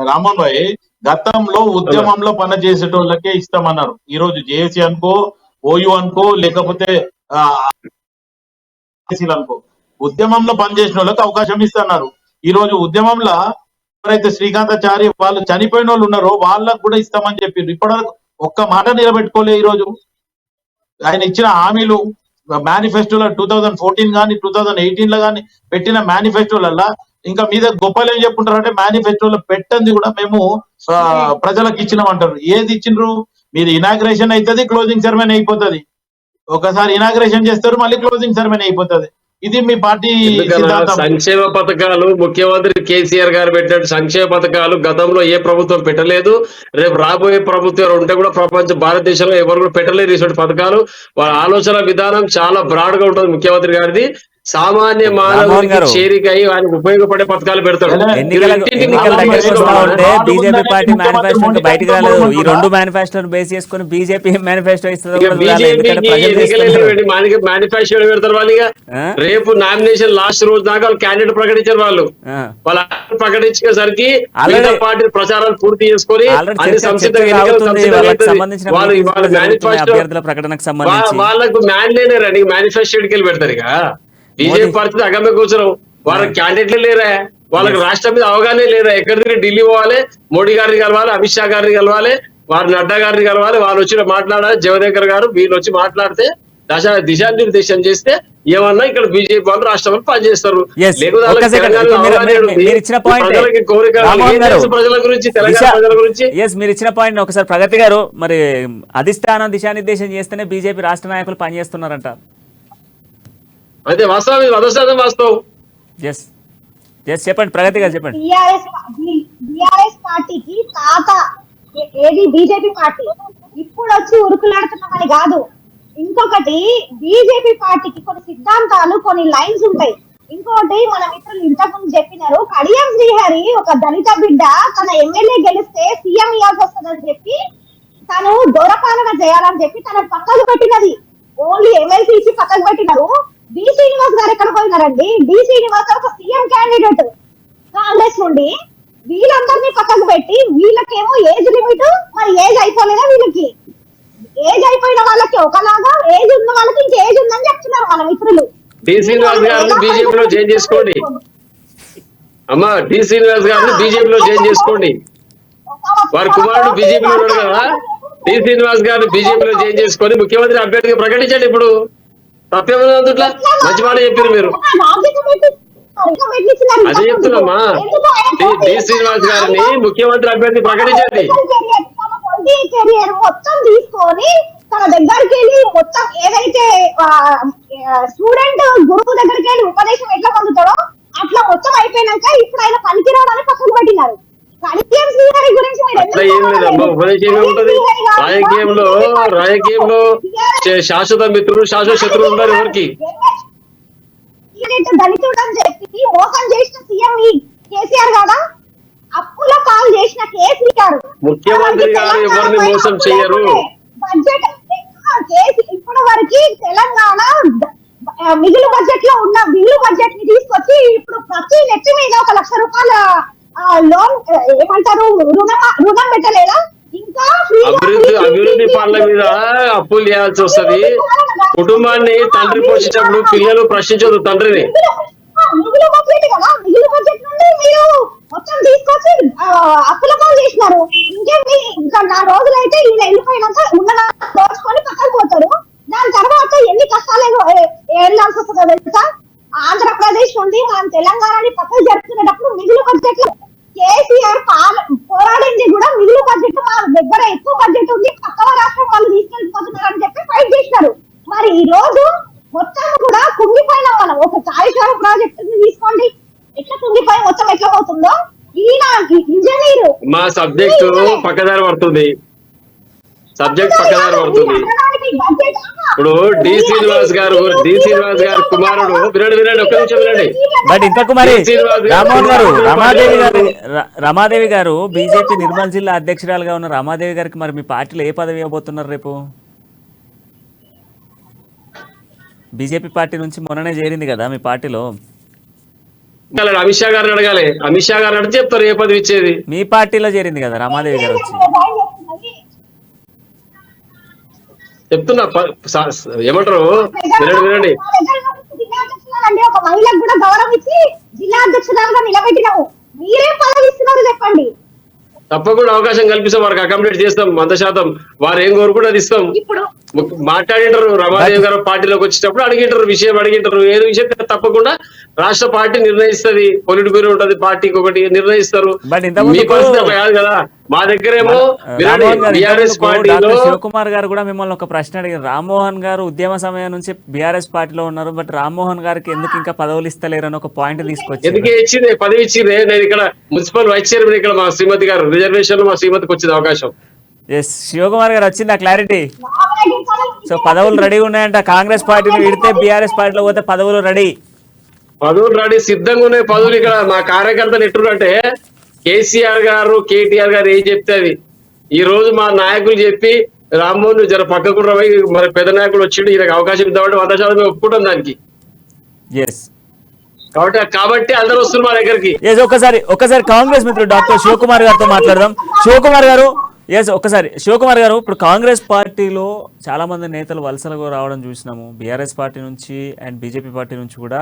రామ్మోహన్ భాయ్, గతంలో ఉద్యమంలో పని చేసేటోళ్ళకే ఇస్తామన్నారు. ఈ రోజు జేఏసీ అనుకో, ఓయూ అనుకో, లేకపోతే అనుకో, ఉద్యమంలో పనిచేసిన వాళ్ళకి అవకాశం ఇస్తున్నారు. ఈ రోజు ఉద్యమంలో ఎవరైతే శ్రీకాంతాచారి వాళ్ళు చనిపోయిన వాళ్ళు ఉన్నారో వాళ్ళకు కూడా ఇస్తామని చెప్పారు. ఇప్పటివరకు ఒక్క మాట నిలబెట్టుకోలే. ఈ రోజు ఆయన ఇచ్చిన హామీలు మేనిఫెస్టోలో 2014 కానీ 2018 లో కానీ పెట్టిన మేనిఫెస్టోలల్లా ఇంకా మీద గొప్పలు ఏం చెప్పుకుంటారంటే మేనిఫెస్టోలో పెట్టండి కూడా మేము ప్రజలకు ఇచ్చినామంటారు. ఏది ఇచ్చిండ్రు? మీరు ఇనాగ్రేషన్ అవుతుంది, క్లోజింగ్ సెరమనీ అయిపోతుంది. ఒకసారి ఇనాగ్రేషన్ చేస్తారు, మళ్ళీ క్లోజింగ్ సెరమనీ అయిపోతుంది. ఇది మీ పార్టీ సంక్షేమ పథకాలు ముఖ్యమంత్రి కేసీఆర్ గారు పెట్టినట్టు సంక్షేమ పథకాలు గతంలో ఏ ప్రభుత్వం పెట్టలేదు. రేపు రాబోయే ప్రభుత్వం ఉంటే కూడా భారతదేశంలో ఎవరు కూడా పెట్టలేదు ఇటువంటి పథకాలు. వాళ్ళ ఆలోచన విధానం చాలా బ్రాడ్ గా ఉంటుంది ముఖ్యమంత్రి గారిది. సామాన్య రామ్మోహన్ మానవుడికి గారు. చేరికై ఆయనకు ఉపయోగపడే పథకాలు పెడతాడు. ఎన్నికల దగ్గరికి వస్తా ఉంటే బీజేపీ పార్టీ మేనిఫెస్టో బయటకు రాలేదు. ఈ రెండు మేనిఫెస్టోను బేస్ చేసుకుని బీజేపీ మేనిఫెస్టో ఇస్తుందో కూడా చూడాలి. ఎందుకంటే ప్రజలు చేస్తున్నారు. మేనిఫెస్టో పెడతారు వాళ్ళు. ఇక ఆ? రేపు నామినేషన్ లాస్ట్ రోజు దాకా వాళ్ళు క్యాండిడేట్ ప్రకటించారు. వాళ్ళు ఆ. ప్రకటించేసరికి Already- మిగతా పార్టీ ప్రచారాలు పూర్తి చేసుకొని ఆల్రెడీ అన్ని చర్చ సంసిద్ధంగా సాగుతుంది. ఎన్నికలు వాళ్ళకి సంసిద్ధంగా సంబంధించిన వాళ్ళు meetings వాళ్ళ కూడా జరుగుతున్నాయి మేనిఫెస్టో అభ్యర్థుల ప్రకటనకు సంబంధించి. వాళ్ళకు మ్యాన్లేనే రండి మేనిఫెస్టోకి వెళ్ళి పెడతారు. ఇక బీజేపీ పరిస్థితి అగమ్య కూర్చోరు. వాళ్ళకి క్యాండిడేట్లు లేరా, వాళ్ళకి రాష్ట్రం మీద అవగాహన లేదా. ఎక్కడి దగ్గర ఢిల్లీ పోవాలి, మోడీ గారిని కలవాలి, అమిత్ షా గారిని కలవాలి, వారి నడ్డా గారిని కలవాలి, వాళ్ళు వచ్చి మాట్లాడాలి, జవదేకర్ గారు వీళ్ళు వచ్చి మాట్లాడితే దిశానిర్దేశం చేస్తే ఏమన్నా ఇక్కడ బీజేపీ వాళ్ళు రాష్ట్రంలో పనిచేస్తారు. Yes. లేకపోతే ఒక్క వాళ్ళకి second. తెలంగాణలో మీరు- అవగాహన మీరు- ఉంది. మీరు ఇచ్చిన point. ప్రజలకి కోరిక రామ్మోహన్ ఏం గారు. తెలుసు ప్రజల గురించి, తెలంగాణ ప్రజల గురించి. ఎస్, మీరు ఇచ్చిన పాయింట్ ఒకసారి ప్రగతి గారు, మరి అధిష్టానం దిశానిర్దేశం చేస్తేనే బీజేపీ రాష్ట్ర నాయకులు పనిచేస్తున్నారంట. అయితే వాస్తవం, ఇది అదృష్టం వాస్తవం. ఎస్ ఎస్, చెప్పండి ప్రగతి గారు, చెప్పండి. బిఆర్ఎస్ పార్టీకి తాత ఏది బీజేపీ పార్టీ ఇప్పుడు వచ్చి ఉరుకులాడుతున్నామని కాదు. ఇంకొకటి బీజేపీ పార్టీకి కొన్ని సిద్ధాంతాలు, కొన్ని లైన్స్ ఉంటాయి. ఇంకోటి మన మిత్రులు ఇంతకుముందు చెప్పినారు, కడియం శ్రీహరి ఒక దళిత బిడ్డ తన ఎమ్మెల్యే గెలిస్తే సీఎం ఇవ్వాల్సి వస్తుందని చెప్పి తను దూరపాలన చేయాలని చెప్పి తన పక్కకు పెట్టినది. ఓన్లీ ఎమ్మెల్సీ ఇచ్చి పక్కకు పెట్టినారు. డి శ్రీనివాస్ గారు ఎక్కడ పోయినారండి? డి శ్రీనివాస్ ఒక సీఎం క్యాండిడేట్ కాంగ్రెస్ నుండి. వీళ్ళందరినీ పక్కకు పెట్టి వీళ్ళకేమో ఏజ్ లిమిట్, మరి ఏజ్ అయిపోలేదా వీళ్ళకి? ఏజ్ అయిపోయిన వాళ్ళకి ఒకలాగా, ఏజ్ ఉన్న వాళ్ళకి ఇంకా ఏజ్ ఉందని చెప్తున్నారు మన మిత్రులు. డి శ్రీనివాస్ గారిని బీజేపీలో జాయిన్ చేసుకోండి. అమ్మా, డి శ్రీనివాస్ గారిని బీజేపీలో జాయిన్ చేసుకోండి. వారి కుమారుడు బీజేపీలో ఉన్నాడు కదా, డి శ్రీనివాస్ గారిని బీజేపీలో జాయిన్ చేసుకొని ముఖ్యమంత్రి అభ్యర్థిగా ప్రకటించండి. ఇప్పుడు తప్పేమన్నా అందుట్లో మంచి మాట చెప్పారు మీరు. అదే చెప్తున్నామా, డి శ్రీనివాస్ గారిని ముఖ్యమంత్రి అభ్యర్థి ప్రకటించండి. కెరియర్ మొత్తం తీసుకొని తన దగ్గరికి వెళ్ళి మొత్తం ఏదైతే స్టూడెంట్ గురువు దగ్గరికి వెళ్ళి ఉపదేశం ఎట్లా పొందుతాడో అట్లా మొత్తం అయిపోయినాక ఇప్పుడు ఆయన పనికిరావని పక్కన పెట్టినారు. కడియం శ్రీహరి గురించి మీరు అట్లా ఏం లేదమ్మా, ఉపదేశం ఏముంటది? రాజకీయంలో శాశ్వత మిత్రులు, శాశ్వత శత్రువులు ఉన్నారు ఎవరికి? దళితుడు అని చెప్పి మోసం చేసిన సీఎం కేసీఆర్ కాదా? అప్పుల పాలు చేసిన కేసీఆర్. ముఖ్యమంత్రి గారు ఎవరిని మోసం చేయరు. బడ్జెట్ ఇప్పటి వరకు తెలంగాణ మిగులు బడ్జెట్ లో ఉన్న మిగులు బడ్జెట్ ని తీసుకొచ్చి ఇప్పుడు ప్రతి నెట్ మీద 1 లక్ష రూపాయల లోన్ ఏమంటారు రుణం పెట్టలేదా? ఇంకా అభివృద్ధి పనుల మీద అప్పులు చేయాల్సి వస్తది. కుటుంబాన్ని తండ్రి పోషించినప్పుడు పిల్లలు ప్రశ్నించదు తండ్రిని. మిగులు బడ్జెట్ కదా, మిగులు బడ్జెట్ నుండి మీరు మొత్తం తీసుకొచ్చి అప్పుల పాలు చేసినారు. ఇంకేమి ఇంకా 4 రోజులు అయితే ఈయన వెళ్ళిపోయినాక ఉన్న దోచుకొని పక్కకు పోతారు. దాని తర్వాత ఎన్ని కష్టాలు వెళ్ళాల్సి వస్తుందో తెలుసా? ఆంధ్రప్రదేశ్ నుండి మనం తెలంగాణని పక్కకు జరుపుకునేటప్పుడు మిగులు బడ్జెట్ లో కేసీఆర్ పోరాడింది కూడా మిగులు బడ్జెట్ మా దగ్గర ఎక్కువ బడ్జెట్ ఉంది, పక్కవ రాష్ట్రం వాళ్ళు తీసుకెళ్ళిపోతున్నారు అని చెప్పి ఫైట్ చేసినారు. మరి ఈ రోజు మొత్తం కూడా కుంగిపోయిన మనం ఒక కాళేశ్వరం ప్రాజెక్ట్ తీసుకోండి, ఎట్లా కుంగిపోయి మొత్తం ఎట్లా పోతుందో. ఈయన ఇంజనీరు. మా సబ్జెక్టు పక్కదారి పడుతుంది, ఇప్పుడు డి శ్రీనివాస్ గారు కుమారుడు వినండి ఒక్క నిమిషం వినండి. బట్ ఇంతకు మరి రమాదేవి గారు బీజేపీ నిర్మల్ జిల్లా అధ్యక్షురాలుగా ఉన్న రమాదేవి గారికి మరి మీ పార్టీలో ఏ పదవి ఇవ్వబోతున్నారు రేపు? బీజేపీ పార్టీ నుంచి మొన్ననే చేరింది కదా మీ పార్టీలో. అమిత్ షా గారిని అడగాలి, అమిత్ షా గారిని అడిగి చెప్తారు ఏ పదవి ఇచ్చేది. మీ పార్టీలో చేరింది కదా రమాదేవి గారు వచ్చి. చెప్తున్నా ఏమంటారు వినండి. ఒక మహిళకు కూడా గౌరవం ఇచ్చి జిల్లా అధ్యక్షురాలుగా నిలబెట్టినాము. మీరేం పదవి ఇస్తున్నారు చెప్పండి. తప్పకుండా అవకాశం కల్పిస్తాం, వారికి అకామిడేట్ చేస్తాం 100%. వారు ఏం కోరుకుంటే అది ఇస్తాం. ఇప్పుడు మాట్లాడింటారు రమాదేవి గారు పార్టీలోకి వచ్చేటప్పుడు అడిగింటారు, విషయం అడిగింటారు. ఏదో విషయం తప్పకుండా రాష్ట్ర పార్టీ నిర్ణయిస్తుంది. పొలిట్ బ్యూరో ఉంటది, పార్టీకి ఒకటి నిర్ణయిస్తారు. మీ పరిస్థితి కాదు కదా. మా దగ్గరేమో బీఆర్ఎస్ పార్టీలో శివకుమార్ గారు కూడా మిమ్మల్ని ఒక ప్రశ్న అడిగారు. రామ్మోహన్ గారు ఉద్యమ సమయం నుంచి బీఆర్ఎస్ పార్టీలో ఉన్నారు, బట్ రామ్మోహన్ గారికి ఎందుకు ఇంకా పదవులు ఇస్తలేరు అని ఒక పాయింట్ తీసుకొచ్చి. ఎందుకు ఇచ్చింది పదవి ఇచ్చింది? నేను ఇక్కడ మున్సిపల్ వైస్ చైర్మన్, ఇక్కడ మా శ్రీమతి గారు రిజర్వేషన్ లో మా శ్రీమతికి వచ్చింది అవకాశం. ఎస్, శివకుమార్ గారు వచ్చిందా క్లారిటీ? సో పదవులు రెడీ ఉన్నాయంట. కాంగ్రెస్ పార్టీని విడితే బీఆర్ఎస్ పార్టీలో పోతే పదవులు రెడీ. పదవులు రెడీ సిద్ధంగా ఉన్నాయి పదవులు. ఇక్కడ మా కార్యకర్తలు ఎట్లుంటే కేసీఆర్ గారు కేటీఆర్ గారు ఏం చెప్తే అది. ఈ రోజు మా నాయకులు చెప్పి రామ్మోహన్ జర పక్కకు పోయి మరి పెద్ద నాయకుడు వచ్చిండు ఈయనకు అవకాశం ఇద్దామంటే 100% మేము ఒప్పుకుంటాం దానికి. ఎస్ కాబట్టి అందరూ వస్తున్నారు మా దగ్గరికి. ఎస్ ఒకసారి కాంగ్రెస్ మిత్రుడు డాక్టర్ శివకుమార్ గారితో మాట్లాడదాం. శివకుమార్ గారు, శివకుమార్ గారు, ఇప్పుడు కాంగ్రెస్ పార్టీలో చాలా మంది నేతలు వలసలుగా రావడం చూసినాము. బీఆర్ఎస్ పార్టీ నుంచి అండ్ బీజేపీ పార్టీ నుంచి కూడా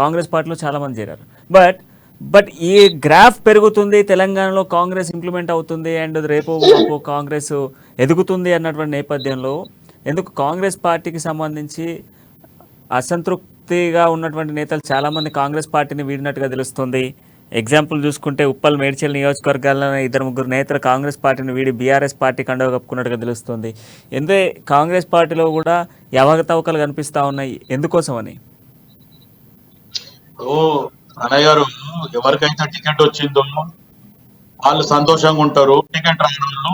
కాంగ్రెస్ పార్టీలో చాలా మంది చేరారు. బట్ ఈ గ్రాఫ్ పెరుగుతుంది, తెలంగాణలో కాంగ్రెస్ ఇంప్లిమెంట్ అవుతుంది అండ్ రేపు కాంగ్రెస్ ఎదుగుతుంది అన్నటువంటి నేపథ్యంలో ఎందుకు కాంగ్రెస్ పార్టీకి సంబంధించి అసంతృప్తిగా ఉన్నటువంటి నేతలు చాలామంది కాంగ్రెస్ పార్టీని వీడినట్టుగా తెలుస్తుంది. ఎగ్జాంపుల్ చూసుకుంటే ఉప్పల్ మేడ్చల్ నియోజకవర్గాల్లో 2-3 నేతలు కాంగ్రెస్ పార్టీని వీడి బీఆర్ఎస్ పార్టీ కండవ కప్పుకున్నట్టుగా తెలుస్తుంది. ఎందుకే కాంగ్రెస్ పార్టీలో కూడా అవకతవకలు కనిపిస్తూ ఉన్నాయి, ఎందుకోసం అని? అన్నయ్య గారు, ఎవరికైతే టికెట్ వచ్చిందో వాళ్ళు సంతోషంగా ఉంటారు. టికెట్ రాని వాళ్ళు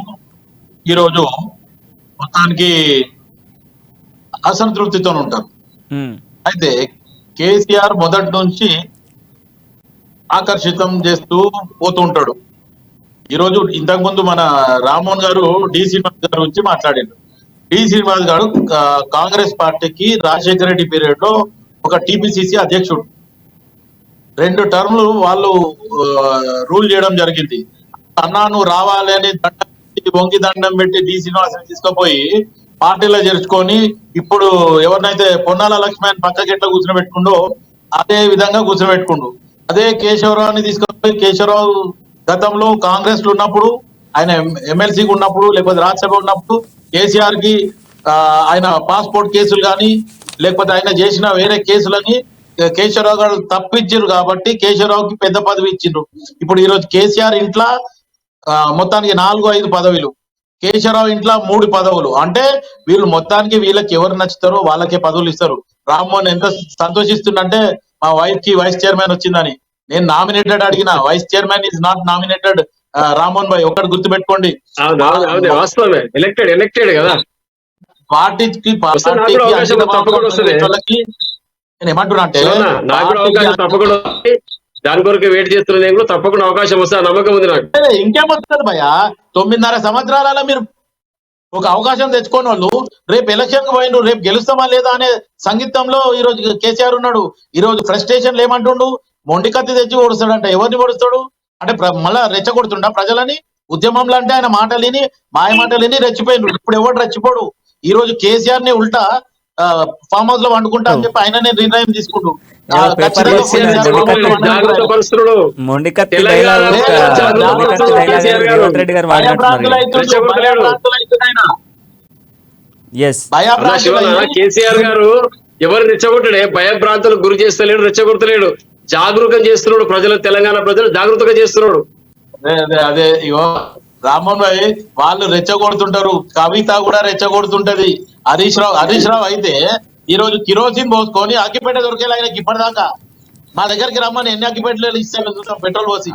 ఈరోజు మొత్తానికి అసంతృప్తితో ఉంటారు. అయితే కేసీఆర్ మొదటి నుంచి ఆకర్షితం చేస్తూ పోతుంటాడు. ఈరోజు ఇంతకుముందు మన రామ్మోహన్ గారు డి శ్రీనివాస్ గారి గురించి మాట్లాడారు. డి శ్రీనివాస్ గారు కాంగ్రెస్ పార్టీకి రాజశేఖర రెడ్డి పీరియడ్ లో ఒక టీపీసీసీ అధ్యక్షుడు. 2 టర్మ్లు వాళ్ళు రూల్ చేయడం జరిగింది. అన్నా నువ్వు రావాలి అని వంగి దండం పెట్టి డి శ్రీనివాస్ తీసుకుపోయి పార్టీలో చేర్చుకొని ఇప్పుడు ఎవరినైతే పొన్నాల లక్ష్మణ్ పక్కకి ఎట్లా కూర్చోబెట్టుకుండో అదే విధంగా కూర్చోబెట్టుకుండు. అదే కేశవరావుని తీసుకుపోయి, కేశవరావు గతంలో కాంగ్రెస్ లో ఉన్నప్పుడు, ఆయన ఎమ్మెల్సీకి ఉన్నప్పుడు లేకపోతే రాజ్యసభ ఉన్నప్పుడు కేసీఆర్ కి ఆయన పాస్పోర్ట్ కేసులు కానీ లేకపోతే ఆయన చేసిన వేరే కేసులని కేశవరావు గారు తప్పించారు కాబట్టి కేశవరావుకి పెద్ద పదవి ఇచ్చిండ్రు. ఇప్పుడు ఈరోజు కేసీఆర్ ఇంట్లో మొత్తానికి 4-5 పదవులు, కేశవరావు ఇంట్లో 3 పదవులు. అంటే వీళ్ళు మొత్తానికి వీళ్ళకి ఎవరు నచ్చుతారో వాళ్ళకే పదవులు ఇస్తారు. రామ్మోహన్ ఎంత సంతోషిస్తుండంటే మా వైఫ్ కి వైస్ చైర్మన్ వచ్చిందని. నేను నామినేటెడ్ అడిగిన, vice chairman is not nominated Rammohan Bhai, ఒక్కటి గుర్తుపెట్టుకోండి. ఎలక్టెడ్ కదా పార్టీకి నేను ఏమంటున్నా అంటే తప్పకుండా దాని కొరకు వెయిట్ చేస్తున్నా, తప్పకుండా అవకాశం వస్తా నమ్మకం ఉంది నాకు. ఇంకేమొస్తుంది భయ, 9.5 సంవత్సరాల మీరు ఒక అవకాశం తెచ్చుకోని వాళ్ళు రేపు ఎలక్షన్ కు పోయిండు, రేపు గెలుస్తామా లేదా అనే సంగీతంలో ఈ రోజు కేసీఆర్ ఉన్నాడు. ఈ రోజు ఫ్రస్ట్రేషన్ ఏమంటుండు, మొండి కత్తి తెచ్చి ఓడుస్తాడంట. ఎవరిని ఓడుస్తాడు అంటే మళ్ళా రెచ్చగొడుతుండ ప్రజలని. ఉద్యమంలో అంటే ఆయన మాటలిని, మాయ మాటలిని రెచ్చిపోయిండు. ఇప్పుడు ఎవరు రెచ్చిపోడు. ఈ రోజు కేసీఆర్ ని ఉల్టా ఫామ్ హౌస్ లో వండుకుంటా అని చెప్పి ఆయననే నిర్ణయం తీసుకుంటూ కేసీఆర్ గారు ఎవరు రెచ్చగొట్టడే, భయభ్రాంతులకు గురి చేస్తలేడు, రెచ్చగొడతలేడు, జాగరూకం చేస్తున్నాడు. ప్రజలు, తెలంగాణ ప్రజలు జాగృతంగా చేస్తున్నాడు. అదే ఇగో రామ్మోహన్ భాయ్, వాళ్ళు రెచ్చగొడుతుంటారు, కవిత కూడా రెచ్చగొడుతుంటది. హరీష్ రావు అయితే ఈ రోజు కిరోసిన్ పోసుకొని అగ్గిపేట దొరికేలా ఆయనకి ఇప్పటిదాకా మా దగ్గరికి రమ్మని ఎన్ని అగ్గిపేటలు ఇస్తాను చూద్దాం, పెట్రోల్ పోసి.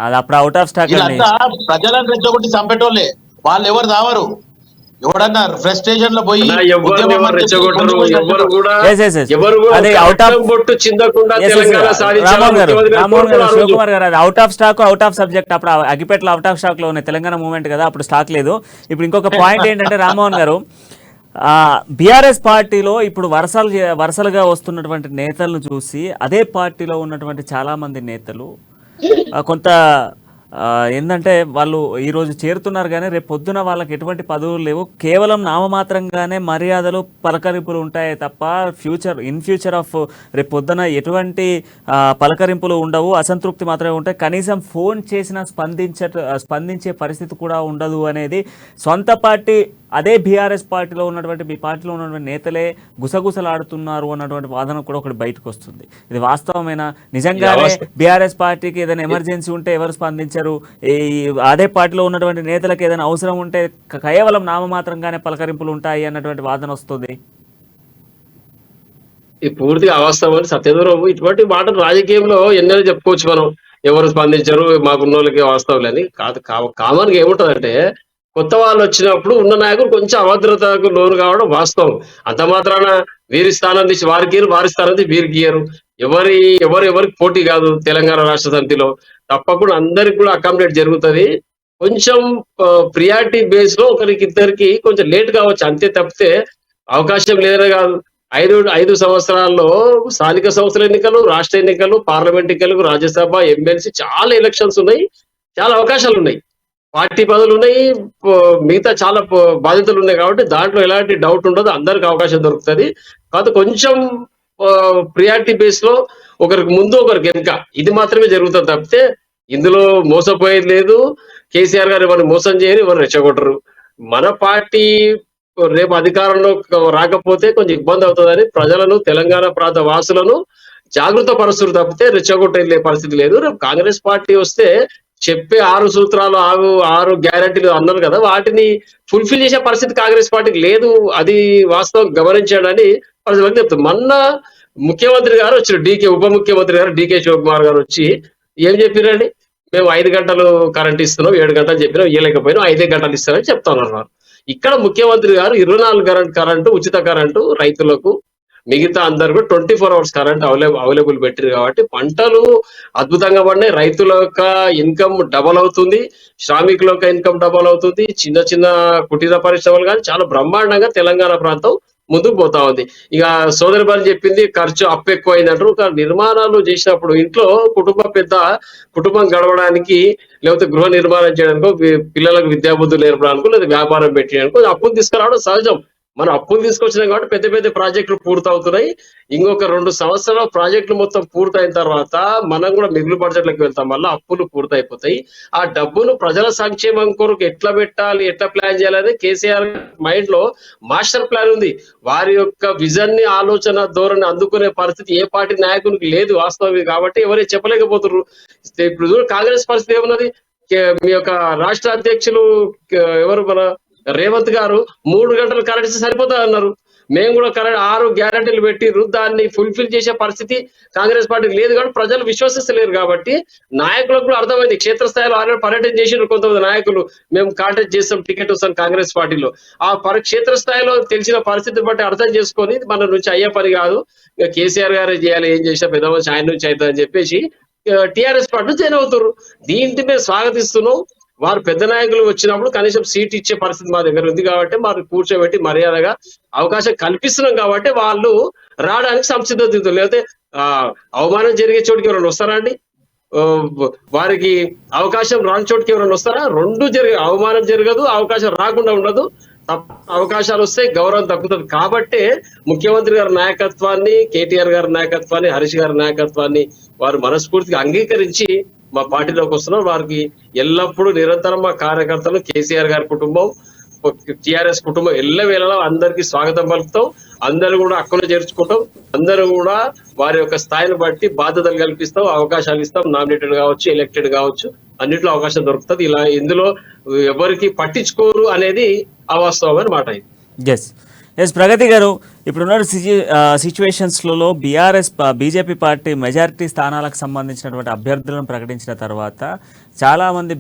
వీళ్ళంతా ప్రజలను రెచ్చగొట్టి చంపేటోళ్ళే, వాళ్ళు ఎవరు దావరు. ఎవడన్నా ఫ్రస్ట్రేషన్ లో పోయి శివకుమార్ గారు, అది out of stock, out of subject. అప్పుడు అగ్గిపేటలో అవుట్ ఆఫ్ స్టాక్ లో ఉన్నాయి, తెలంగాణ మూవ్మెంట్ కదా, అప్పుడు స్టాక్ లేదు. ఇప్పుడు ఇంకొక పాయింట్ ఏంటంటే రామ్మోహన్ గారు, బీఆర్ఎస్ పార్టీలో ఇప్పుడు వరుసలుగా వస్తున్నటువంటి నేతలను చూసి అదే పార్టీలో ఉన్నటువంటి చాలా మంది నేతలు కొంత ఏంటంటే వాళ్ళు ఈరోజు చేరుతున్నారు కానీ రేపు పొద్దున వాళ్ళకి ఎటువంటి పదవులు లేవు, కేవలం నామమాత్రంగానే మర్యాదలు పలకరింపులు ఉంటాయి తప్ప ఇన్ ఫ్యూచర్ ఆఫ్ రేపు పొద్దున ఎటువంటి పలకరింపులు ఉండవు, అసంతృప్తి మాత్రమే ఉంటాయి. కనీసం ఫోన్ చేసినా స్పందించే పరిస్థితి కూడా ఉండదు అనేది సొంత పార్టీ, అదే బీఆర్ఎస్ పార్టీలో ఉన్నటువంటి మీ పార్టీలో ఉన్నటువంటి నేతలే గుసగుసలాడుతున్నారు అన్నటువంటి వాదన కూడా ఒకటి బయటకు వస్తుంది. ఇది వాస్తవమేనా? నిజంగానే బీఆర్ఎస్ పార్టీకి ఏదైనా ఎమర్జెన్సీ ఉంటే ఎవరు స్పందించారు? అదే పార్టీలో ఉన్నటువంటి నేతలకు ఏదైనా అవసరం ఉంటే కేవలం నామమాత్రంగానే పలకరింపులు ఉంటాయి అన్నటువంటి వాదన వస్తుంది. ఈ పూర్తిగా అవాస్తవం, సత్యదూరం. ఇటువంటి మాటలు రాజకీయంలో ఎన్నో చెప్పుకోవచ్చు మనం. ఎవరు స్పందించారు, మాకున్న వాళ్ళకి వాస్తవం అని కాదు. కామన్ గా ఏముంటదంటే, కొత్త వాళ్ళు వచ్చినప్పుడు ఉన్న నాయకులు కొంచెం అభద్రతకు లోను కావడం వాస్తవం. అంత మాత్రాన వీరి స్థానం తీసి వారికి, వారి స్థానం తీసి వీరికి ఇయ్యరు. ఎవరికి పోటీ కాదు తెలంగాణ రాష్ట్ర సమితిలో. తప్పకుండా అందరికి కూడా అకామిడేట్ జరుగుతుంది. కొంచెం ప్రియారిటీ బేస్ లో ఒకరికి ఇద్దరికి కొంచెం లేట్ కావచ్చు అంతే తప్పితే అవకాశం లేదనే కాదు. 5 సంవత్సరాల్లో స్థానిక సంస్థల ఎన్నికలు, రాష్ట్ర ఎన్నికలు, పార్లమెంట్ ఎన్నికలు, రాజ్యసభ, ఎమ్మెల్సీ చాలా ఎలక్షన్స్ ఉన్నాయి, చాలా అవకాశాలు ఉన్నాయి, పార్టీ పదవులు ఉన్నాయి, మిగతా చాలా బాధ్యతలు ఉన్నాయి. కాబట్టి దాంట్లో ఎలాంటి డౌట్ ఉండదు, అందరికి అవకాశం దొరుకుతుంది. కాదు కొంచెం ప్రియారిటీ బేస్ లో ఒకరికి ముందు ఒకరికి వెనుక ఇది మాత్రమే జరుగుతుంది తప్పితే ఇందులో మోసపోయేది లేదు. కేసీఆర్ గారు ఎవరిని మోసం చేయరు, ఎవరు రెచ్చగొట్టరు. మన పార్టీ రేపు అధికారంలో రాకపోతే కొంచెం ఇబ్బంది అవుతుందని ప్రజలను, తెలంగాణ ప్రాంత వాసులను జాగృత పరుస్తులు తప్పితే రెచ్చగొట్టే పరిస్థితి లేదు. రేపు కాంగ్రెస్ పార్టీ వస్తే చెప్పే 6 సూత్రాలు 6 గ్యారంటీలు అన్నారు కదా, వాటిని ఫుల్ఫిల్ చేసే పరిస్థితి కాంగ్రెస్ పార్టీకి లేదు. అది వాస్తవం గమనించాడని ప్రజలకు చెప్తారు. మొన్న ముఖ్యమంత్రి గారు వచ్చారు, ఉప ముఖ్యమంత్రి గారు డీకే శివకుమార్ గారు వచ్చి ఏం చెప్పారండి, మేము 5 గంటలు కరెంట్ ఇస్తున్నాం, 7 గంటలు చెప్పినాం, ఇవ్వలేకపోయినాం, 5 గంటలు ఇస్తామని చెప్తా ఉన్నారు. ఇక్కడ ముఖ్యమంత్రి గారు 24 కరెంటు, ఉచిత కరెంటు రైతులకు, మిగతా అందరు కూడా 24 hours కరెంట్ అవైలబుల్ పెట్టారు. కాబట్టి పంటలు అద్భుతంగా పడినాయి, రైతుల యొక్క ఇన్కమ్ డబల్ అవుతుంది, శ్రామికుల యొక్క ఇన్కమ్ డబల్ అవుతుంది, చిన్న చిన్న కుటీర పరిశ్రమలు కానీ చాలా బ్రహ్మాండంగా తెలంగాణ ప్రాంతం ముందుకు పోతా ఉంది. ఇక సోదరి బారి చెప్పింది ఖర్చు అప్పు ఎక్కువ అయిందంటారు. నిర్మాణాలు చేసినప్పుడు ఇంట్లో కుటుంబం గడవడానికి, లేకపోతే గృహ నిర్మాణం చేయడానికో, పిల్లలకు విద్యాబుద్ధులు నేర్పడానికో, లేదా వ్యాపారం పెట్టడానికో అప్పులు తీసుకురావడం సహజం. మనం అప్పులు తీసుకొచ్చినాం కాబట్టి పెద్ద పెద్ద ప్రాజెక్టులు పూర్తవుతున్నాయి. ఇంకొక 2 సంవత్సరాల ప్రాజెక్టులు మొత్తం పూర్తయిన తర్వాత మనం కూడా మిగులు బడ్జెట్లకు వెళ్తాం, వల్ల అప్పులు పూర్తయిపోతాయి. ఆ డబ్బును ప్రజల సంక్షేమం కొరకు ఎట్లా పెట్టాలి, ఎట్లా ప్లాన్ చేయాలని కేసీఆర్ మైండ్ లో మాస్టర్ ప్లాన్ ఉంది. వారి యొక్క విజన్ ని, ఆలోచన ధోరణి అందుకునే పరిస్థితి ఏ పార్టీ నాయకునికి లేదు వాస్తవం. కాబట్టి ఎవరైనా చెప్పలేకపోతున్నారు. ఇప్పుడు కాంగ్రెస్ పరిస్థితి ఏమున్నది, మీ యొక్క రాష్ట్ర అధ్యక్షులు ఎవరు మన రేవంత్ గారు 3 గంటలు కరెంట్ ఇస్తే సరిపోతా అన్నారు. మేము కూడా 6 గ్యారంటీలు పెట్టిర్రు, దాన్ని ఫుల్ఫిల్ చేసే పరిస్థితి కాంగ్రెస్ పార్టీకి లేదు. కాబట్టి ప్రజలు విశ్వసిస్తలేరు. కాబట్టి నాయకులకు కూడా అర్థమైంది, క్షేత్రస్థాయిలో ఆల్రెడీ పర్యటన చేసినారు కొంతమంది నాయకులు, మేము కాంటాక్ట్ చేస్తాం, టికెట్ వస్తాం కాంగ్రెస్ పార్టీలో. ఆ క్షేత్రస్థాయిలో తెలిసిన పరిస్థితి బట్టి అర్థం చేసుకొని మన నుంచి అయ్యే పని కాదు, కేసీఆర్ గారే చేయాలి, ఏం చేసినా పెద్ద మనిషి ఆయన నుంచి అవుతుందని చెప్పేసి టిఆర్ఎస్ పార్టీ జాయిన్ అవుతారు. దీంట్లో మేము స్వాగతిస్తున్నాం. వారు పెద్ద నాయకులు వచ్చినప్పుడు కనీసం సీట్ ఇచ్చే పరిస్థితి మా దగ్గర ఉంది కాబట్టి వారు కూర్చోబెట్టి మర్యాదగా అవకాశం కల్పిస్తున్నాం. కాబట్టి వాళ్ళు రావడానికి సంసిద్ధత. లేకపోతే అవమానం జరిగే చోటుకి ఎవరైనా వస్తారా అండి? వారికి అవకాశం రాని చోటుకి ఎవరైనా వస్తారా? 2 అవమానం జరగదు, అవకాశం రాకుండా ఉండదు. అవకాశాలు వస్తే గౌరవం తగ్గుతుంది. కాబట్టే ముఖ్యమంత్రి గారి నాయకత్వాన్ని, కేటీఆర్ గారి నాయకత్వాన్ని, హరీష్ గారి నాయకత్వాన్ని వారు మనస్ఫూర్తిగా అంగీకరించి మా పార్టీలోకి వస్తున్నారు. వారికి ఎల్లప్పుడూ నిరంతరం మా కార్యకర్తలు, కేసీఆర్ గారి కుటుంబం, టిఆర్ఎస్ కుటుంబం ఎల్లవేళలా అందరికీ స్వాగతం పలుకుతాం. అందరూ కూడా హక్కులు చేర్చుకుంటాం. అందరూ కూడా వారి యొక్క స్థాయిని బట్టి బాధ్యతలు కల్పిస్తాం, అవకాశాలు ఇస్తాం. నామినేటెడ్ కావచ్చు, ఎలక్టెడ్ కావచ్చు, అన్నిట్లో అవకాశం దొరుకుతుంది. ఇలా ఇందులో ఎవరికి పట్టించుకోరు అనేది అవాస్తవమైన మాట. ఎస్ ప్రగతి గారు, ఇప్పుడున్న సిచ్యువేషన్స్లలో బీజేపీ పార్టీ మెజారిటీ స్థానాలకు సంబంధించినటువంటి అభ్యర్థులను ప్రకటించిన తర్వాత చాలామంది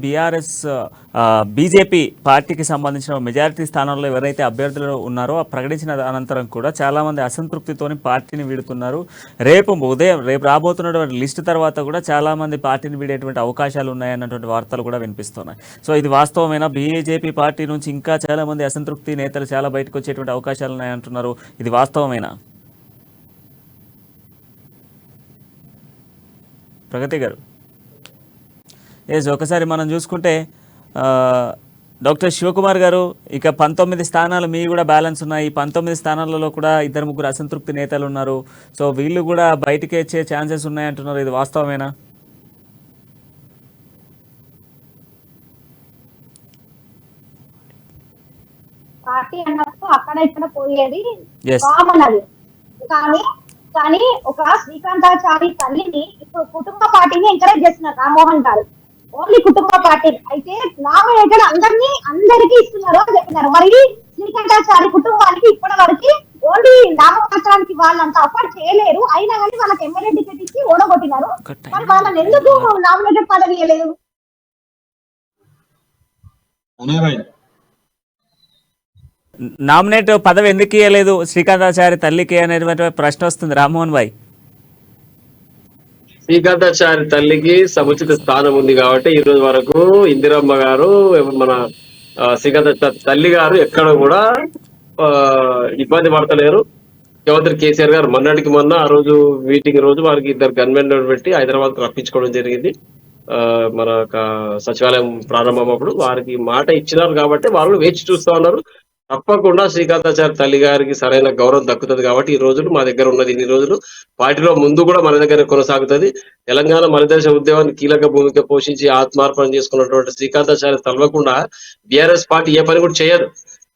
బీజేపీ పార్టీకి సంబంధించిన మెజారిటీ స్థానాల్లో ఎవరైతే అభ్యర్థులు ఉన్నారో ప్రకటించిన అనంతరం కూడా చాలామంది అసంతృప్తితోని పార్టీని వీడుతున్నారు. రేపు రాబోతున్నటువంటి లిస్టు తర్వాత కూడా చాలామంది పార్టీని వీడేటువంటి అవకాశాలు ఉన్నాయన్నటువంటి వార్తలు కూడా వినిపిస్తున్నాయి. సో ఇది వాస్తవమైన బీజేపీ పార్టీ నుంచి ఇంకా చాలామంది అసంతృప్తి నేతలు చాలా బయటకు వచ్చేటువంటి అవకాశాలు ఉన్నాయంటున్నారు, ఇది వాస్తవమేనా ప్రగతి గారు? ఒకసారి మనం చూసుకుంటే డాక్టర్ శివకుమార్ గారు, ఇక 19 స్థానాలు మీ కూడా బ్యాలెన్స్ ఉన్నాయి. ఈ 19 స్థానాలలో కూడా 2-3 అసంతృప్తి నేతలు ఉన్నారు. సో వీళ్ళు కూడా బయటికి వచ్చే ఛాన్సెస్ ఉన్నాయంటున్నారు, ఇది వాస్తవమేనా? పార్టీ అన్నప్పుడు అక్కడ ఇక్కడ పోయేది కామన్ అది. కానీ ఒక శ్రీకాంతాచారి తల్లిని ఇప్పుడు కుటుంబ పార్టీని ఎంకరేజ్ చేస్తున్నారు రామ్మోహన్ గారు. ఓన్లీ కుటుంబ పార్టీ అయితే నామినేటెడ్ అందరికీ ఇస్తున్నారు అని చెప్పినారు. మరి శ్రీకాంతాచారి కుటుంబానికి ఇప్పటి వరకు ఓన్లీ నామమాత్రానికి వాళ్ళంతా అఫోర్డ్ చేయలేరు, అయినా కానీ వాళ్ళకి ఎమ్మెల్యే టికెట్ ఇచ్చి ఓడగొట్టినారు. మరి వాళ్ళని ఎందుకు నామినేటెడ్ పదవి ఇవ్వలేదు? నామినేట్ పదవి ఎందుకు ఇవ్వలేదు శ్రీకాంతాచారి తల్లికి అనేటువంటి ప్రశ్న వస్తుంది రామ్మోహన్ భాయ్. శ్రీకాంతాచారి తల్లికి సముచిత స్థానం ఉంది కాబట్టి ఈ రోజు వరకు ఇందిరమ్మ గారు మన శ్రీకాంతాచారి తల్లి గారు ఎక్కడ కూడా ఆ, ఇబ్బంది పడతలేరు. ముఖ్యమంత్రి కేసీఆర్ గారు మొన్నటికి మొన్న ఆ రోజు మీటింగ్ రోజు వారికి ఇద్దరు గన్మెన్ పెట్టి హైదరాబాద్ రప్పించుకోవడం జరిగింది. ఆ, మన సచివాలయం ప్రారంభమైనప్పుడు వారికి మాట ఇచ్చినారు కాబట్టి వాళ్ళు వేచి చూస్తా ఉన్నారు. తప్పకుండా శ్రీకాంతాచారి తల్లి గారికి సరైన గౌరవం దక్కుతుంది కాబట్టి ఈ రోజులు మా దగ్గర ఉన్నది. ఇన్ని రోజులు పార్టీలో ముందు కూడా మన దగ్గర కొనసాగుతుంది. తెలంగాణ మలిదశ ఉద్యమాన్ని కీలక భూమిక పోషించి ఆత్మార్పణ చేసుకున్నటువంటి శ్రీకాంతాచారి తలవకుండా బీఆర్ఎస్ పార్టీ ఏ పని కూడా చేయదు.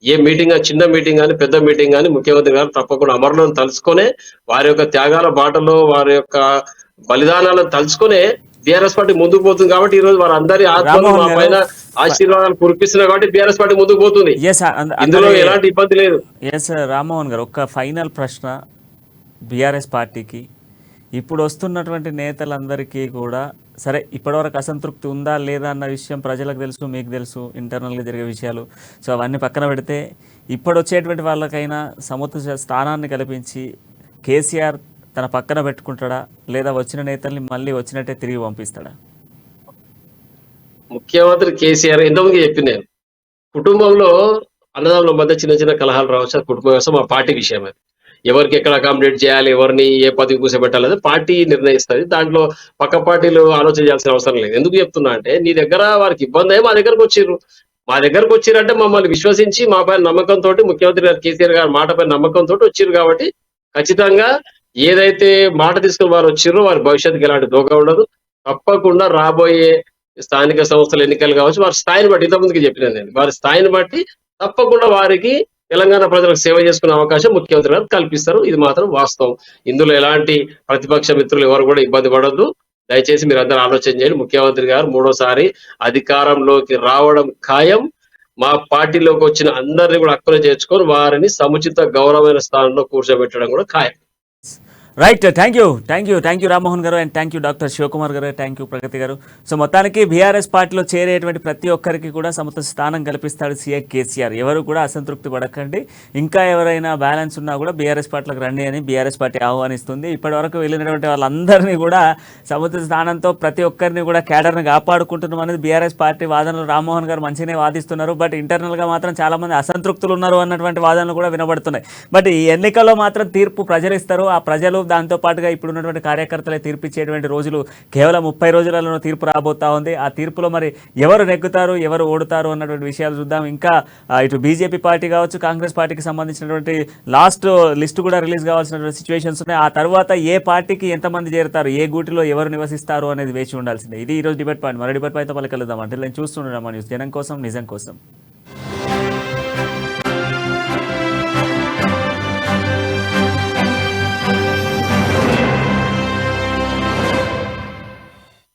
ఏ మీటింగ్ చిన్న మీటింగ్ కానీ పెద్ద మీటింగ్ కానీ ముఖ్యమంత్రి గారు తప్పకుండా అమరులను తలుచుకునే వారి యొక్క త్యాగాల బాటలో వారి యొక్క బలిదానాలను తలుచుకునే బీఆర్ఎస్ పార్టీ ముందుకు పోతుంది కాబట్టి ఈ రోజు వారందరి ఆత్మలు మా పైన ఆశీర్వాదాలు కురిపిస్తున్నారు కాబట్టి బీఆర్ఎస్ పార్టీ ముందుకు పోతుంది. ఇందులో ఎలాంటి ఇబ్బంది లేదు. ఎస్ రామ్మోహన్ గారు, ఒక ఫైనల్ ప్రశ్న బీఆర్ఎస్ పార్టీకి. ఇప్పుడు వస్తున్నటువంటి నేతలందరికీ కూడా సరే ఇప్పటివరకు అసంతృప్తి ఉందా లేదా అన్న విషయం ప్రజలకు తెలుసు, మీకు తెలుసు, ఇంటర్నల్గా జరిగే విషయాలు. సో అవన్నీ పక్కన పెడితే ఇప్పుడు వచ్చేటువంటి వాళ్ళకైనా సముచిత స్థానాన్ని కల్పించి కేసీఆర్ తన పక్కన పెట్టుకుంటాడా లేదా వచ్చిన నేతల్ని మళ్ళీ వచ్చినట్టే తిరిగి పంపిస్తాడా? ముఖ్యమంత్రి కేసీఆర్ ఎంతమంది చెప్పింది నేను, కుటుంబంలో అన్నదమ్ముల మధ్య చిన్న చిన్న కలహాలు రావచ్చు. అది కుటుంబ వ్యవస్థ, మా పార్టీ విషయం. అది ఎవరికి ఎక్కడ అకామిడేట్ చేయాలి, ఎవరిని ఏ పదవి కూర్చోబెట్టాలి పార్టీ నిర్ణయిస్తుంది. దాంట్లో పక్క పార్టీలు ఆలోచన చేయాల్సిన అవసరం లేదు. ఎందుకు చెప్తున్నా అంటే నీ దగ్గర వారికి ఇబ్బంది అయ్యి మా దగ్గరకు వచ్చిర్రు. మా దగ్గరకు వచ్చిరంటే మమ్మల్ని విశ్వసించి మా పైన నమ్మకంతో, ముఖ్యమంత్రి గారు కేసీఆర్ గారు మాట పైన నమ్మకంతో వచ్చిర్రు కాబట్టి ఖచ్చితంగా ఏదైతే మాట తీసుకుని వారు వచ్చిర్రో వారి భవిష్యత్తుకి ఎలాంటి దోగా ఉండదు. తప్పకుండా రాబోయే స్థానిక సంస్థల ఎన్నికలు కావచ్చు, వారి స్థాయిని బట్టి ఇంతకుముందుకు చెప్పినాను నేను, వారి స్థాయిని బట్టి తప్పకుండా వారికి తెలంగాణ ప్రజలకు సేవ చేసుకునే అవకాశం ముఖ్యమంత్రి గారు కల్పిస్తారు. ఇది మాత్రం వాస్తవం. ఇందులో ఎలాంటి ప్రతిపక్ష మిత్రులు ఎవరు కూడా ఇబ్బంది పడొద్దు. దయచేసి మీరు అందరూ ఆలోచన చేయండి. ముఖ్యమంత్రి గారు మూడోసారి అధికారంలోకి రావడం ఖాయం. మా పార్టీలోకి వచ్చిన అందరినీ కూడా హక్కున చేర్చుకొని వారిని సముచిత గౌరవమైన స్థానంలో కూర్చోబెట్టడం కూడా ఖాయం. Right, thank you Rammohan garu, and thank you doctor Shivakumar garu, thank you ప్రగతి గారు. సో మొత్తానికి బీఆర్ఎస్ పార్టీలో చేరేటువంటి ప్రతి ఒక్కరికి కూడా సముచిత స్థానం కల్పిస్తాడు సీఎం కేసీఆర్. ఎవరు కూడా అసంతృప్తి పడకండి. ఇంకా ఎవరైనా బ్యాలెన్స్ ఉన్నా కూడా బీఆర్ఎస్ పార్టీలకు రండి అని బీఆర్ఎస్ పార్టీ ఆహ్వానిస్తుంది. ఇప్పటి వరకు వెళ్ళినటువంటి వాళ్ళందరినీ కూడా సముచిత స్థానంతో ప్రతి ఒక్కరిని కూడా క్యాడర్ని కాపాడుకుంటున్నాం అనేది బీఆర్ఎస్ పార్టీ వాదనలు. రామ్మోహన్ గారు మంచిగానే వాదిస్తున్నారు, బట్ ఇంటర్నల్గా మాత్రం చాలామంది అసంతృప్తులు ఉన్నారు అన్నటువంటి వాదనలు కూడా వినబడుతున్నాయి. బట్ ఈ ఎన్నికల్లో మాత్రం తీర్పు ప్రజలు ఇస్తారు. ఆ ప్రజలు దాంతో పాటుగా ఇప్పుడు ఉన్నటువంటి కార్యకర్తలే తీర్పిచ్చేటువంటి రోజులు కేవలం 30 రోజులలో తీర్పు రాబోతా ఉంది. ఆ తీర్పులో మరి ఎవరు నెగ్గుతారు, ఎవరు ఓడుతారు అన్నటువంటి విషయాలు చూద్దాం. ఇంకా ఇటు బీజేపీ పార్టీ కావచ్చు, కాంగ్రెస్ పార్టీకి సంబంధించినటువంటి లాస్ట్ లిస్ట్ కూడా రిలీజ్ కావాల్సినటువంటి సిచ్యువేషన్స్ ఉన్నాయి. ఆ తర్వాత ఏ పార్టీకి ఎంతమంది చేరుతారు, ఏ గూటిలో ఎవరు నివసిస్తారు అనేది వేచి ఉండాల్సిందే. ఇది ఈరోజు డిబేట్ పాయింట్. మరో డిబేట్ పాయింట్తో మళ్ళీ కలుద్దాం. అంటే నేను చూస్తుండడం న్యూస్, జనం కోసం, నిజం కోసం.